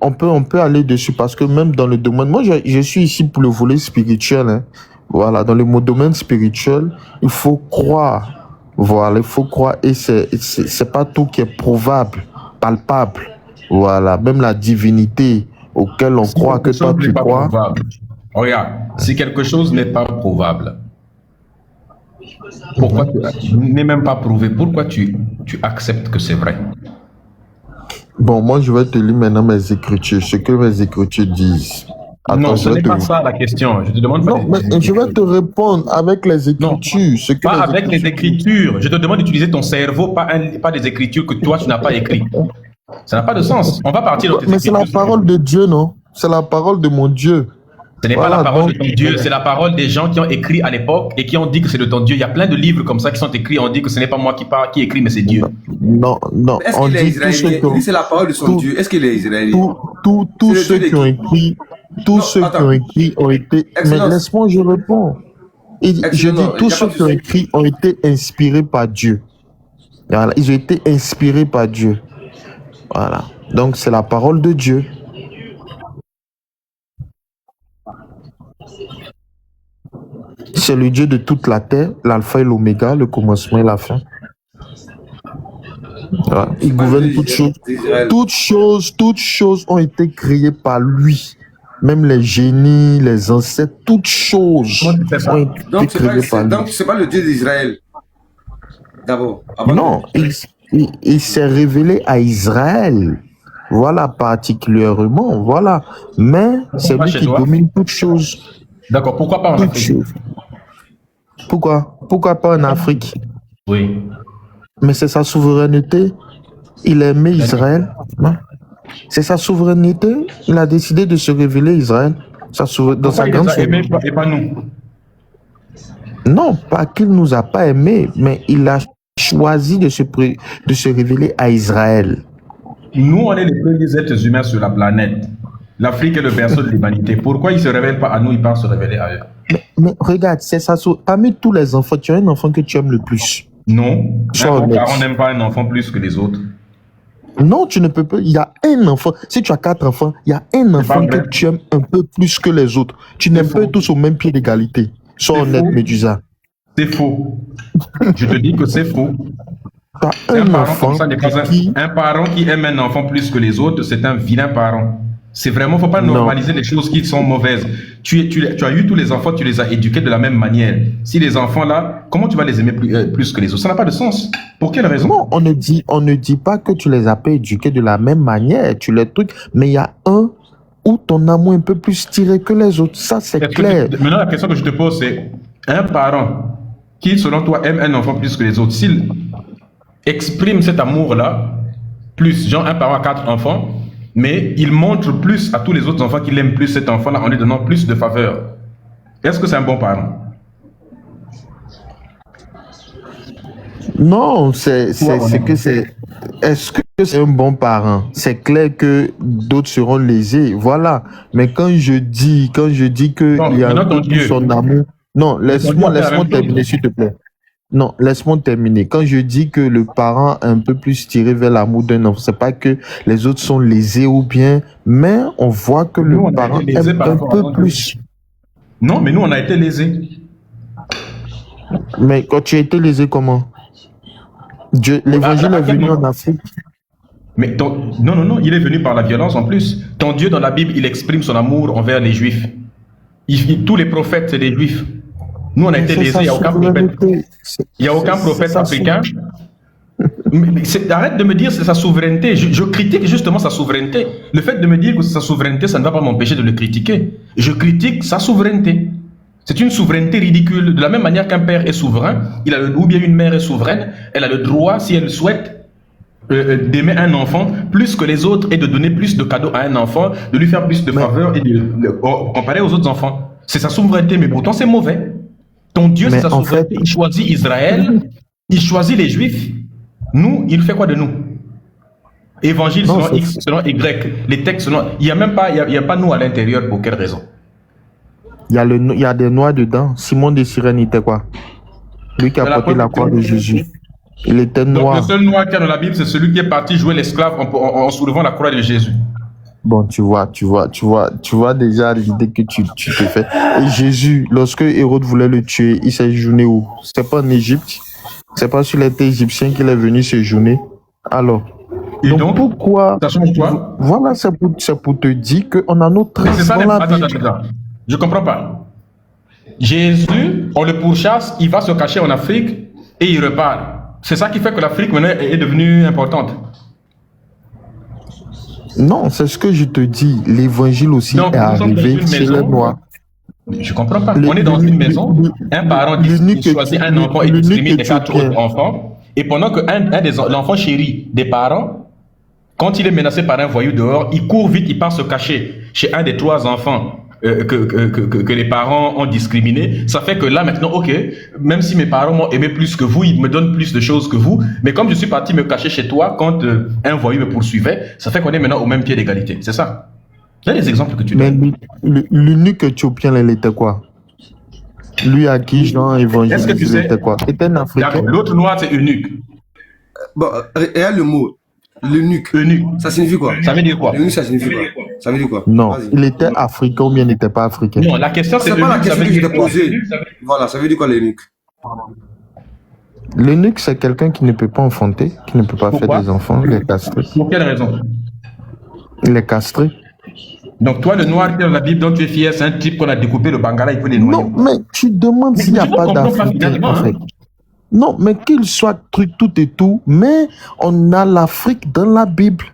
on peut aller dessus parce que même dans le domaine, moi, je suis ici pour le volet spirituel, hein. Voilà, dans le domaine spirituel, il faut croire. Voilà, il faut croire et c'est pas tout qui est prouvable, palpable. Voilà, même la divinité auquel on croit que quelque toi chose n'est tu pas crois. prouvable. Regarde, si quelque chose n'est pas prouvable, pourquoi n'est même pas prouvé, pourquoi tu acceptes que c'est vrai? Bon, moi, je vais te lire maintenant mes écritures, ce que mes écritures disent. Non, Attends, ce je vais n'est te- pas ça la question. Je te demande pas Non, mais je vais te répondre avec les écritures. Ce que Pas les avec les écritures. Je te demande d'utiliser ton cerveau, pas des écritures que toi, tu n'as pas écrites. Ça n'a pas de sens. On va partir dans tes Mais c'est la écritures. parole de Dieu, non? C'est la parole de mon Dieu. Ce n'est Voilà, pas la parole donc- de ton Dieu, c'est la parole des gens qui ont écrit à l'époque et qui ont dit que c'est de ton Dieu. Il y a plein de livres comme ça qui sont écrits. On dit que ce n'est pas moi qui écris, mais c'est Dieu. Non, non. Est-ce On qu'il est dit tous ceux israélien? qui ont, Il dit c'est la parole de son tout- Dieu. Est-ce qu'il est israélien? tous C'est le ceux Dieu qui ont de écrit, tous Non, ceux qui attends. ont écrit ont été. Mais Excellence. laisse-moi, je réponds. Je Excellence, dis non, tous y a ceux pas de qui ont souci. écrit ont été inspirés par Dieu. Voilà, ils ont été inspirés par Dieu. Voilà. Donc c'est la parole de Dieu. C'est le Dieu de toute la terre, l'alpha et l'oméga, le commencement et la fin. Voilà. Il gouverne toutes choses. D'Israël. Toutes choses ont été créées par lui. Même les génies, les ancêtres, toutes choses Comment tu fais ça? ont été Donc, créées par lui. donc, c'est pas le Dieu d'Israël. D'abord. Avant Non, il s'est révélé à Israël. Voilà, particulièrement. Voilà. Mais c'est pas lui chez qui toi? domine toutes choses. D'accord, pourquoi pas en Toutes Afrique? choses. Pourquoi? Pourquoi pas en Afrique? Oui. Mais c'est sa souveraineté. Il a aimé Israël. Non? C'est sa souveraineté. Il a décidé de se révéler Israël. Dans Pourquoi sa il grande les a aimés souveraineté. et pas nous? Non, pas qu'il nous a pas aimés, mais il a choisi de se révéler à Israël. Nous, on est les premiers êtres humains sur la planète. L'Afrique est le berceau de l'humanité. Pourquoi il ne se révèle pas à nous, il part se révéler à eux? Mais regarde, c'est ça. Parmi tous les enfants, tu as un enfant que tu aimes le plus. Non. Sois Un honnête. parent n'aime pas un enfant plus que les autres. Non, tu ne peux pas. Il y a un enfant. Si tu as 4 enfants, il y a un enfant vrai. que tu aimes un peu plus que les autres. Tu n'aimes pas faux. tous au même pied d'égalité. Sois C'est honnête, faux. Médusa. C'est faux. Je te dis que c'est faux. Tu as Un un parent enfant comme ça n'est pas qui... un parent qui aime un enfant plus que les autres, c'est un vilain parent. C'est vraiment, faut pas Non. normaliser les choses qui sont mauvaises. Tu as eu tous les enfants, tu les as éduqués de la même manière. Si les enfants là, comment tu vas les aimer plus que les autres? Ça n'a pas de sens. Pour quelle raison? Non, on ne dit pas que tu les as pas éduqués de la même manière. Tu les trucs, mais il y a un où ton amour est un peu plus tiré que les autres. Ça, c'est Est-ce que clair. maintenant, la question que je te pose, c'est un parent qui, selon toi, aime un enfant plus que les autres, s'il exprime cet amour-là, plus, genre un parent a 4 enfants, mais il montre plus à tous les autres enfants qu'il aime plus cet enfant-là en lui donnant plus de faveur, est-ce que c'est un bon parent? Non, est-ce que c'est un bon parent? C'est clair que d'autres seront lésés, voilà. Mais quand je dis que Non, il y a maintenant ton tout Dieu. son amour, non, Ton Dieu fait la laisse-moi même chose. terminer, s'il te plaît. Non, laisse-moi terminer. Quand je dis que le parent est un peu plus tiré vers l'amour d'un enfant, c'est pas que les autres sont lésés ou bien, mais on voit que Nous, on le a parent été lésés aime par un rapport à peu notre plus. Non, mais nous, on a été lésés. Mais quand tu as été lésé, comment? L'évangile À est quel venu moment? en Afrique. Mais non, il est venu par la violence en plus. Ton Dieu, dans la Bible, il exprime son amour envers les Juifs. Tous les prophètes, c'est des Juifs. Nous, on a été C'est lésés, sa il n'y a aucun prophète. souveraineté. Il n'y a aucun C'est prophète sa africain. Arrête de me dire que c'est sa souveraineté. Je critique justement sa souveraineté. Le fait de me dire que c'est sa souveraineté, ça ne va pas m'empêcher de le critiquer. Je critique sa souveraineté. C'est une souveraineté ridicule. De la même manière qu'un père est souverain, ou bien une mère est souveraine, elle a le droit, si elle souhaite, d'aimer un enfant plus que les autres et de donner plus de cadeaux à un enfant, de lui faire plus de faveurs et comparé aux autres enfants. C'est sa souveraineté, mais pourtant c'est mauvais. Ton Dieu, c'est Mais sa en souveraineté. fait- Il choisit Israël, il choisit les Juifs. Nous, il fait quoi de nous? Évangile Non, selon c'est- X, selon Y, les textes selon... Il n'y a même pas, il y a pas nous à l'intérieur, pour quelle raison? Il y a des noirs dedans. Simon de Cyrène était quoi? Lui qui a C'est la porté la croix de Jésus. Il était Donc noir. le seul noir qu'il y a dans la Bible, c'est celui qui est parti jouer l'esclave en soulevant la croix de Jésus. Bon, tu vois déjà l'idée que tu te fais. Et Jésus, lorsque Hérode voulait le tuer, il s'est séjourné où? C'est pas en Égypte. C'est pas sur l'été égyptien qu'il est venu séjourner. Alors, Et donc, pourquoi? ça change quoi? Voilà, c'est pour te dire qu'on a notre Mais c'est traces ça, dans la attends, Bible. attends. Je comprends pas. Jésus, on le pourchasse, il va se cacher en Afrique et il repart. C'est ça qui fait que l'Afrique maintenant est devenue importante. Non, c'est ce que je te dis. L'évangile aussi Donc, est nous sommes dans arrivé une chez maison. les Noirs. Je comprends pas. Le- On est dans le- une maison, le- un parent l'unique choisit un enfant et l'unique discrimine les 4 Éthiopien. autres enfants. Et pendant que l'enfant chéri des parents, quand il est menacé par un voyou dehors, il court vite, il part se cacher chez un des 3 enfants que les parents ont discriminé. Ça fait que là maintenant, ok, même si mes parents m'ont aimé plus que vous, ils me donnent plus de choses que vous, mais comme je suis parti me cacher chez toi quand un voyou me poursuivait, ça fait qu'on est maintenant au même pied d'égalité. C'est ça. Il y a des exemples que tu Mais donnes. l'unique Éthiopien, il était quoi? Lui à qui Jean Est-ce que tu évangélisé, sais- était quoi? Était un Africain. D'accord. L'autre noir, c'est eunuque. Bon, regarde le mot. L'eunuque. Eunuque. Ça signifie quoi? Ça veut dire quoi? L'eunuque, ça signifie quoi? Ça veut dire quoi? Non, Vas-y. il était africain ou bien il n'était pas africain. Non, la question c'est C'est pas la eunuque, ça question veut que je dire t'ai quoi? posée. Voilà, ça veut dire quoi l'eunuque? L'eunuque, c'est quelqu'un qui ne peut pas enfanter, qui ne peut pas Pourquoi? faire des enfants, il est castré. Pour quelle raison? Il est castré. Donc toi, le noir qui est dans la Bible dont tu es fier, c'est un type qu'on a découpé le Bangala, il peut les noyer. Non, mais tu demandes s'il n'y a je ne pas comprends pas d'Africain, finalement, en hein. fait. Non, mais qu'il soit truc tout et tout, mais on a l'Afrique dans la Bible.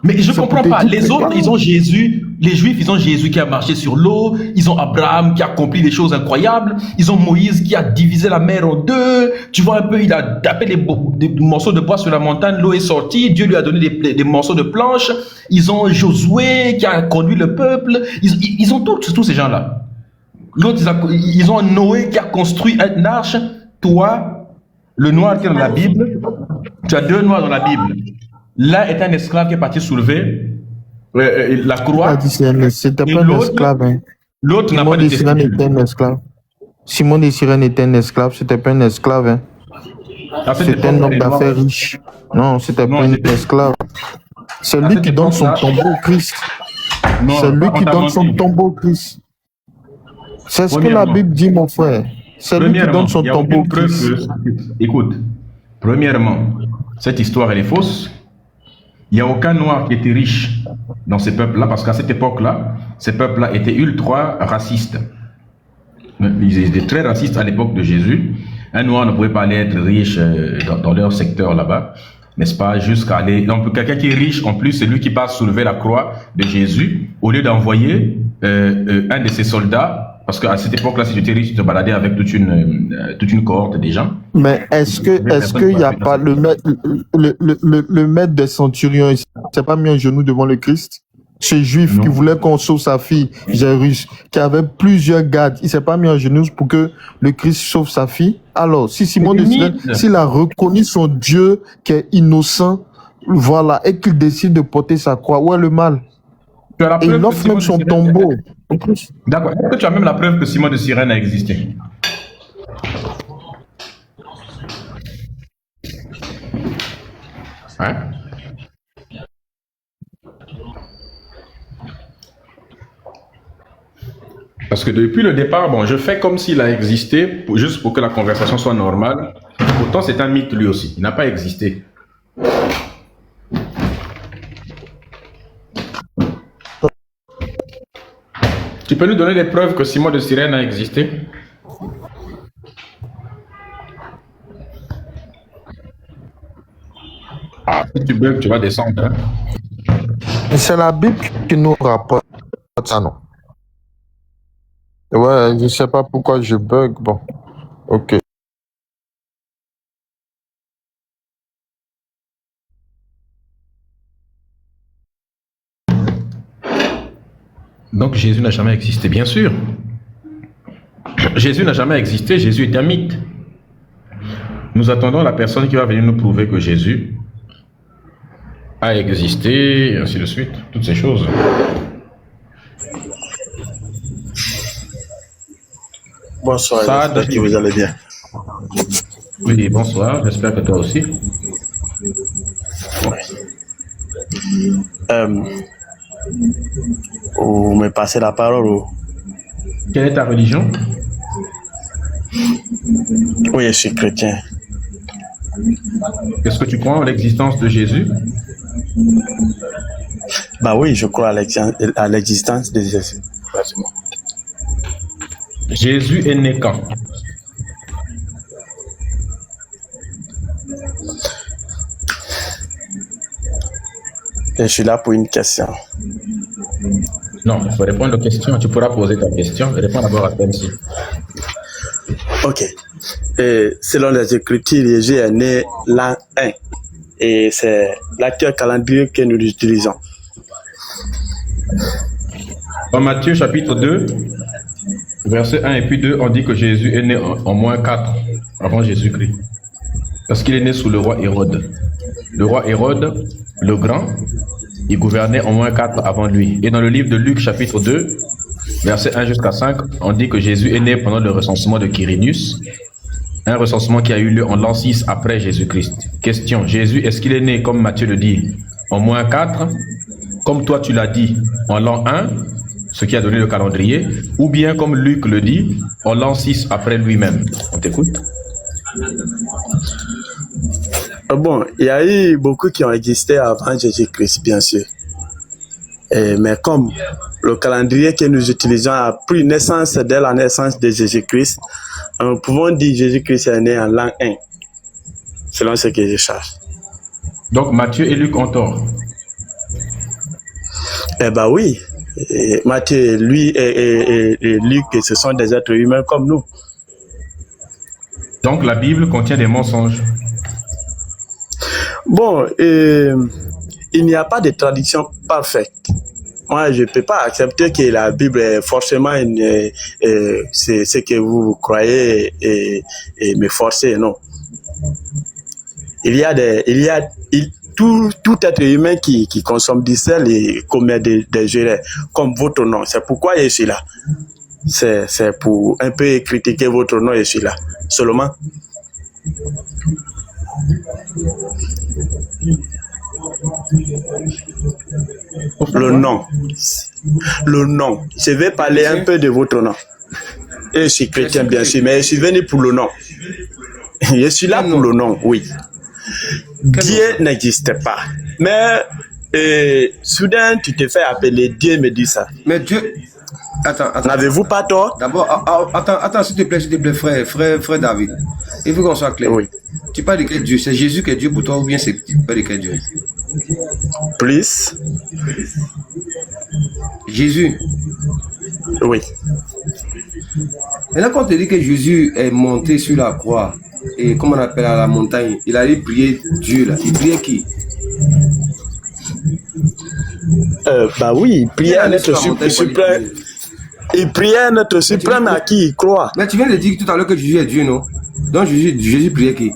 Mais je Ça comprends peut te pas. dire Les que autres, voilà. ils ont Jésus. Les Juifs, ils ont Jésus qui a marché sur l'eau. Ils ont Abraham qui a accompli des choses incroyables. Ils ont Moïse qui a divisé la mer en 2. Tu vois un peu, il a tapé des morceaux de bois sur la montagne. L'eau est sortie. Dieu lui a donné des morceaux de planche. Ils ont Josué qui a conduit le peuple. Ils ont tous ces gens-là. L'autre, ils ont Noé qui a construit une arche. Toi, le noir qui est dans la Bible, tu as 2 noirs dans la Bible. L'un est un esclave qui est parti soulever la Il a croix. dit c'était Et pas un l'autre, esclave. Hein. L'autre n'a Simon pas de de Cyrène testicule. était un esclave. Simon de Cyrène était un esclave, c'était pas un esclave. Hein. À cette C'était un époque, homme les Noirs- d'affaires riche. Non, c'était Non, pas un c'était- esclave. C'est À lui cette qui donne son époque-là- tombeau au Christ. Non, C'est lui on qui t'a donne son menti. tombeau au Christ. C'est ce que la Premièrement. Bible dit, mon frère. C'est lui qui Premièrement, donne son il y a tombeau au aucune preuve Christ. que... Écoute, premièrement, cette histoire, elle est fausse. Il n'y a aucun noir qui était riche dans ces peuples-là, parce qu'à cette époque-là, ces peuples-là étaient ultra racistes. Ils étaient très racistes à l'époque de Jésus. Un noir ne pouvait pas aller être riche dans leur secteur là-bas, n'est-ce pas, jusqu'à aller... Donc, quelqu'un qui est riche, en plus, c'est lui qui part soulever la croix de Jésus, au lieu d'envoyer un de ses soldats Parce qu'à cette époque-là, si tu étais riche, tu te baladais avec toute une cohorte des gens. Mais est-ce qu'il n'y a pas le maître des centurions, il s'est pas mis à genoux devant le Christ? Ce juif Non. qui voulait qu'on sauve sa fille, Jairus, qui avait plusieurs gardes, il s'est pas mis à genoux pour que le Christ sauve sa fille? Alors, si Simon de Cyrène, s'il a reconnu son Dieu qui est innocent, voilà, et qu'il décide de porter sa croix, où est le mal? Tu as la Et preuve il que offre Simon même de son Cyrène- tombeau. D'accord. Est-ce que tu as même la preuve que Simon de Cyrène a existé? Hein? Parce que depuis le départ, bon, je fais comme s'il a existé, juste pour que la conversation soit normale. Pourtant, c'est un mythe lui aussi. Il n'a pas existé. Tu peux nous donner des preuves que Simon de Cyrène a existé? Ah, si tu bugs, tu vas descendre. Hein? C'est la Bible qui nous rapporte ça, non? Ouais, je sais pas pourquoi je bug. Bon, ok. Donc Jésus n'a jamais existé, bien sûr. Jésus n'a jamais existé, Jésus est un mythe. Nous attendons la personne qui va venir nous prouver que Jésus a existé, et ainsi de suite, toutes ces choses. Bonsoir, Saad. j'espère que vous allez bien. Oui, bonsoir, j'espère que toi aussi. Vous me passez la parole ou... Quelle est ta religion? Oui, je suis chrétien. Est-ce que tu crois en l'existence de Jésus? Bah oui, je crois à l'existence de Jésus. Jésus est né quand? Et je suis là pour une question. Non, il faut répondre aux questions. Tu pourras poser ta question et répondre d'abord à celle-ci. Ok. Et selon les Écritures, Jésus est né l'an 1. Et c'est l'actuel calendrier que nous utilisons. Dans Matthieu chapitre 2, verset 1 et puis 2, on dit que Jésus est né en moins 4 avant Jésus-Christ. Parce qu'il est né sous le roi Hérode. Le roi Hérode, le grand, il gouvernait en moins 4 avant lui. Et dans le livre de Luc chapitre 2, verset 1 jusqu'à 5, on dit que Jésus est né pendant le recensement de Quirinius, un recensement qui a eu lieu en l'an 6 après Jésus-Christ. Question, Jésus, est-ce qu'il est né, comme Matthieu le dit, en moins 4, comme toi tu l'as dit, en l'an 1, ce qui a donné le calendrier, ou bien comme Luc le dit, en l'an 6 après lui-même? On t'écoute? Bon, il y a eu beaucoup qui ont existé avant Jésus-Christ, bien sûr. Mais comme le calendrier que nous utilisons a pris naissance dès la naissance de Jésus-Christ, nous pouvons dire que Jésus-Christ est né en l'an 1, selon ce que je cherche. Donc Matthieu et Luc ont tort. Eh bien oui, Matthieu, lui et Luc, ce sont des êtres humains comme nous. Donc la Bible contient des mensonges. Bon, il n'y a pas de traduction parfaite. Moi, je ne peux pas accepter que la Bible est forcément c'est ce que vous croyez et me forcer, non. Tout être humain qui consomme du sel et commet des erreurs, comme votre nom. C'est pourquoi je suis là. C'est pour un peu critiquer votre nom, je suis là. Seulement. Le nom. Je vais parler un peu de votre nom. Et je suis chrétien, bien sûr, mais je suis venu pour le nom. Je suis là pour le nom, oui. Dieu n'existe pas. Mais soudain, tu te fais appeler Dieu, me dit ça. Mais Dieu... Attends. N'avez-vous pas tort? D'abord, attends, s'il te plaît, frère David. Il faut qu'on soit clair. Oui. Tu parles de quel Dieu? C'est Jésus qui est Dieu pour toi ou bien c'est tu parles de quel Dieu? Plus. Jésus. Oui. Et là, quand on te dit que Jésus est monté sur la croix, et comme on appelle à la montagne, il allait prier Dieu là. Il priait qui? Bah oui, il priait Il allait notre sur la montagne pour suprême. prier. Il priait notre suprême à qui il croit. Mais tu viens de dire tout à l'heure que Jésus est Dieu, non? Donc Jésus priait qui?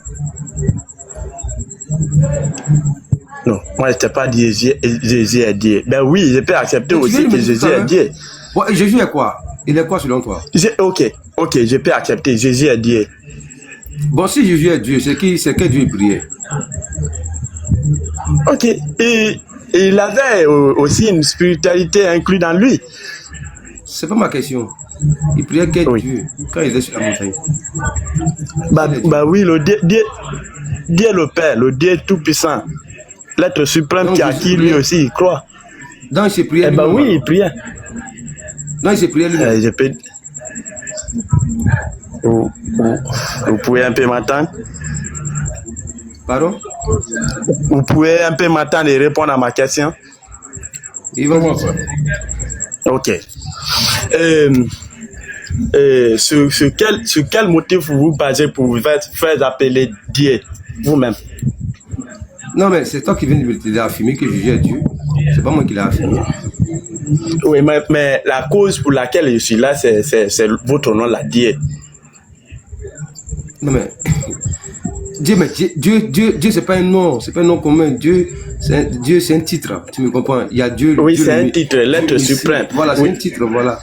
Non, moi je t'ai pas dit Jésus est Dieu. Ben oui, je peux accepter Mais tu aussi viens de que me dire Jésus tout à est l'heure. Dieu. Bon, et Jésus est quoi? Il est quoi selon toi? Ok, je peux accepter Jésus est Dieu. Bon, si Jésus est Dieu, c'est que Dieu priait. Ok, et il avait aussi une spiritualité inclue dans lui. C'est pas ma question. Il priait que Oui. Dieu quand il est sur la montagne. Bah oui, le Dieu le Père, le Dieu tout-puissant, l'être suprême Donc, qui à Jésus qui lui priait. aussi il croit. Donc il s'est prié Eh ben lui-même. oui, il priait. Non, il s'est prié lui-même. Je peux... vous, vous pouvez un peu m'entendre? Pardon? Vous pouvez un peu m'entendre et répondre à ma question? Il va Comment ça? Ok. Sur quel motif vous vous basez pour vous faire appeler Dieu vous-même? Non, mais c'est toi qui viens de l'affirmer que Jésus est Dieu. C'est pas moi qui l'ai affirmé. Oui, mais la cause pour laquelle je suis là, c'est votre nom, la Dieu. Non, mais Dieu, c'est pas un nom, c'est pas un nom commun. Dieu, c'est un titre. Tu me comprends? Il y a Dieu. Oui, Dieu c'est le- un titre, l'être Dieu, suprême. Voilà, c'est Oui. un titre, voilà.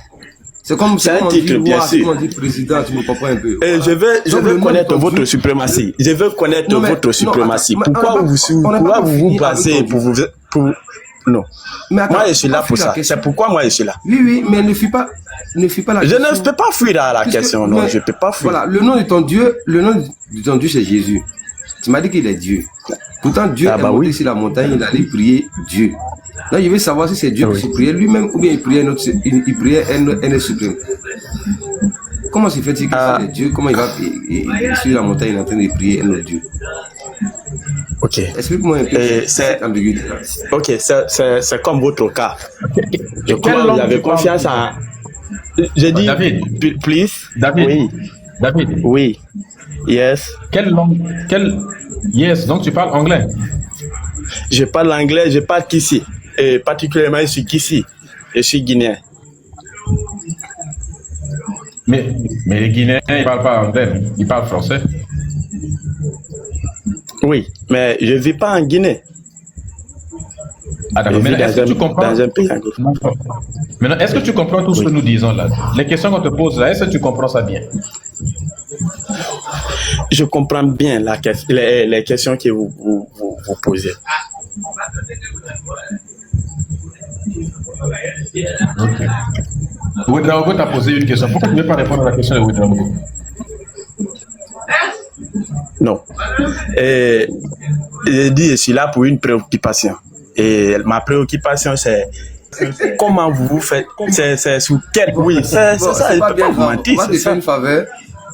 C'est comme C'est un on titre, dit bien roi, sûr. c'est comme on dit président, tu me comprends un peu. Voilà. Je veux Donc, le nom connaître de ton votre Dieu- suprématie. Je veux connaître Non, mais- votre non, suprématie. attends, Pourquoi on n'a pas vous fini avec basez ton Dieu. pour... Non. Mais attends, Moi, je suis là fuis pour la ça. question. C'est pourquoi moi, je suis là. Oui, mais ne fuis pas la Je question. ne peux pas fuir à la Puisque- question, non. mais- Je ne peux pas fuir. Voilà, le nom de ton Dieu, c'est Jésus. Tu m'as dit qu'il est Dieu. Pourtant, Dieu Ah est bah monté oui. sur la montagne, il allait prier Dieu. Là, je veux savoir si c'est Dieu Oui. qui se priait lui-même ou bien il priait il priait un être suprême. Comment se fait-il qu'il Ah. est Dieu? Comment il va sur la montagne, il est en train de prier un autre Dieu? Ok. Explique-moi un peu Et cette ambiguïté-là. Ok, c'est comme votre cas. Je crois que vous langue avez tu parles? confiance en... J'ai dit... David. Please. David. Oui. David, Oui. Yes. quelle langue? Yes, donc tu parles anglais. Je parle anglais, je parle Kissi. Et particulièrement, je suis Kissi. Je suis guinéen. Mais les Guinéens, ils parlent pas anglais, ils parlent français. Oui, mais je ne vis pas en Guinée. Ah Je d'accord, vis mais est-ce que tu comprends? dans un pays anglophone. Maintenant, est-ce que tu comprends tout ce que nous disons là? Les questions qu'on te pose là, est-ce que tu comprends ça bien? Je comprends bien les questions que vous posez. Ouedraogo t'a posé une question. Pourquoi tu ne veux pas répondre à la question de Ouedraogo? Non. Et je dis, je suis là pour une préoccupation. Et ma préoccupation, c'est comment vous faites. C'est sous quel. Oui, c'est Bon, ça, c'est je pas peux bien pas vous grave. mentir. On va te C'est faire ça. une faveur.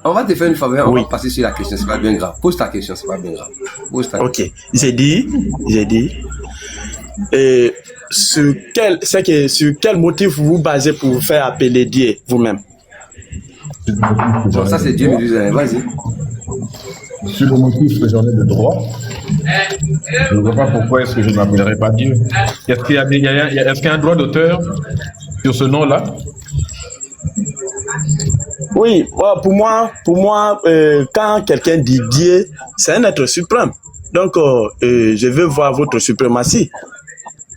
On va te faire une faveur, on Oui. va passer sur la question, c'est pas bien grave. Pose ta question, c'est pas bien grave. Pose ta question. Ok. J'ai dit. Et sur quel motif vous vous basez pour vous faire appeler Dieu vous-même? Bon, ça c'est Dieu Médusa, vas-y. Sur le motif que j'en ai le droit, je ne vois pas pourquoi est-ce que je ne m'appellerai pas Dieu. Est-ce qu'il y a un droit d'auteur sur ce nom-là? Oui, pour moi, quand quelqu'un dit Dieu, c'est un être suprême. Donc, je veux voir votre suprématie.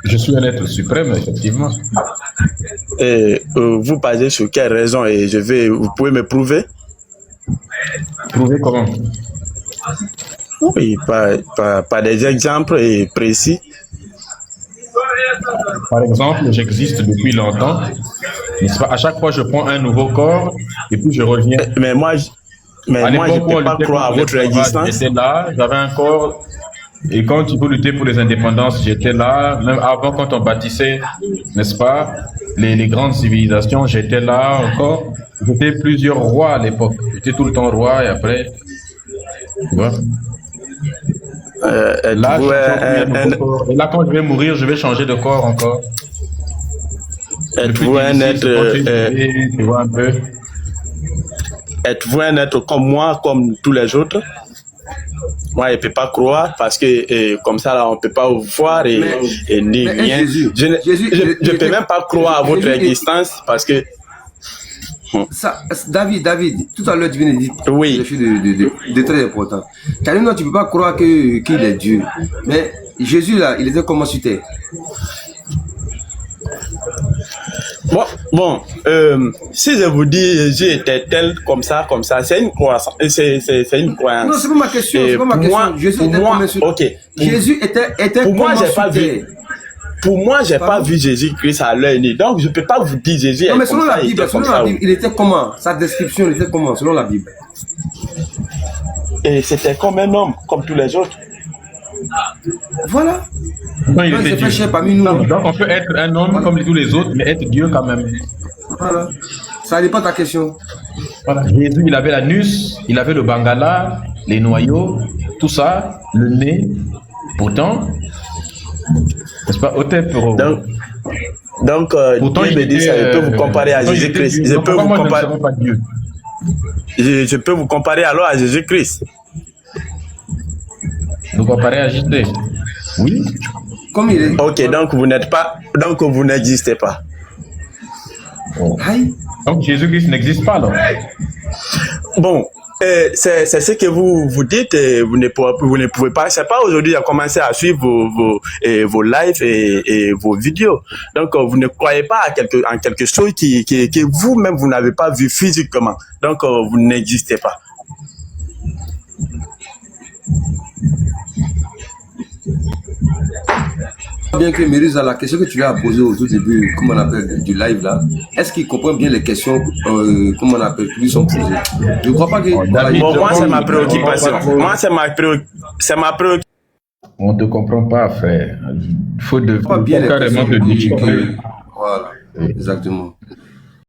Je suis un être suprême, effectivement. Vous basez sur quelle raison et vous pouvez me prouver? Prouver comment? Oui, par des exemples précis. Par exemple, j'existe depuis longtemps. N'est-ce pas? À chaque fois, je prends un nouveau corps et puis je reviens. Mais moi, je l'époque où ne on peux pas luttait croire à contre votre l'esclavage, existence. j'étais là, j'avais un corps. Et quand il faut lutter pour les indépendances, j'étais là. Même avant, quand on bâtissait, n'est-ce pas, les grandes civilisations, j'étais là encore. J'étais plusieurs rois à l'époque. J'étais tout le temps roi et après, tu vois. Là, et là, quand je vais mourir, je vais changer de corps encore. Êtes-vous un être... Tu vois un peu. êtes-vous un être comme moi, comme tous les autres? Moi, je ne peux pas croire parce que comme ça, là, on ne peut pas vous voir et ni mais rien. Jésus, Je ne peux même pas croire à votre existence parce que... Ça, David, tout à l'heure tu viens de dire Oui. quelque chose de très important. Tu as dit non, tu ne peux pas croire qu'il est Dieu. Mais Jésus, là, il était comment sur terre? Bon, si je vous dis Jésus était tel, comme ça, c'est une croyance. C'est une croyance. Non, c'est pas ma question. C'est pas ma question. Jésus était comment sur terre? Ok. Jésus était Pour moi, comment j'ai pas sur vu. terre? Pour moi, j'ai pas vu Jésus-Christ à l'œil nu. Donc, je peux pas vous dire Jésus Non, est mais comme selon ça, la Bible, il était comment? Sa description, il était comment, selon la Bible? Et c'était comme un homme, comme tous les autres. Voilà. Non, il Non, il était s'est fait Dieu. cher parmi nous. Donc on peut être un homme comme tous les autres, mais être Dieu quand même. Voilà. Ça dépend de ta question. Voilà. Jésus, il avait l'anus, il avait le bangala, les noyaux, tout ça, le nez. Pourtant, n'est-ce pas, Donc, pourtant, Dieu me dit ça, je peux vous comparer à Jésus-Christ. Je peux vous comparer. Je peux vous comparer alors à Jésus-Christ. Nous comparer à Jésus. Oui. Comme il est. Ok, donc vous n'êtes pas, donc vous n'existez pas. Aïe. Donc Jésus-Christ n'existe pas alors. Bon, c'est ce que vous dites, et vous ne pouvez pas. C'est pas aujourd'hui à commencer à suivre vos lives et vos vidéos. Donc vous ne croyez pas en quelque chose que vous-même vous n'avez pas vu physiquement. Donc vous n'existez pas. Bien que Mérusa, la question que tu lui as posée au tout début, comment on appelle, du live là, est-ce qu'il comprend bien les questions, comment on appelle, qui lui sont posées? Je ne crois pas que. Bon, moi, c'est ma préoccupation. Moi, c'est ma préoccupation. On ne te comprend pas, frère. Il faut Pas bien les carrément te questions déchiffrer. Voilà, exactement.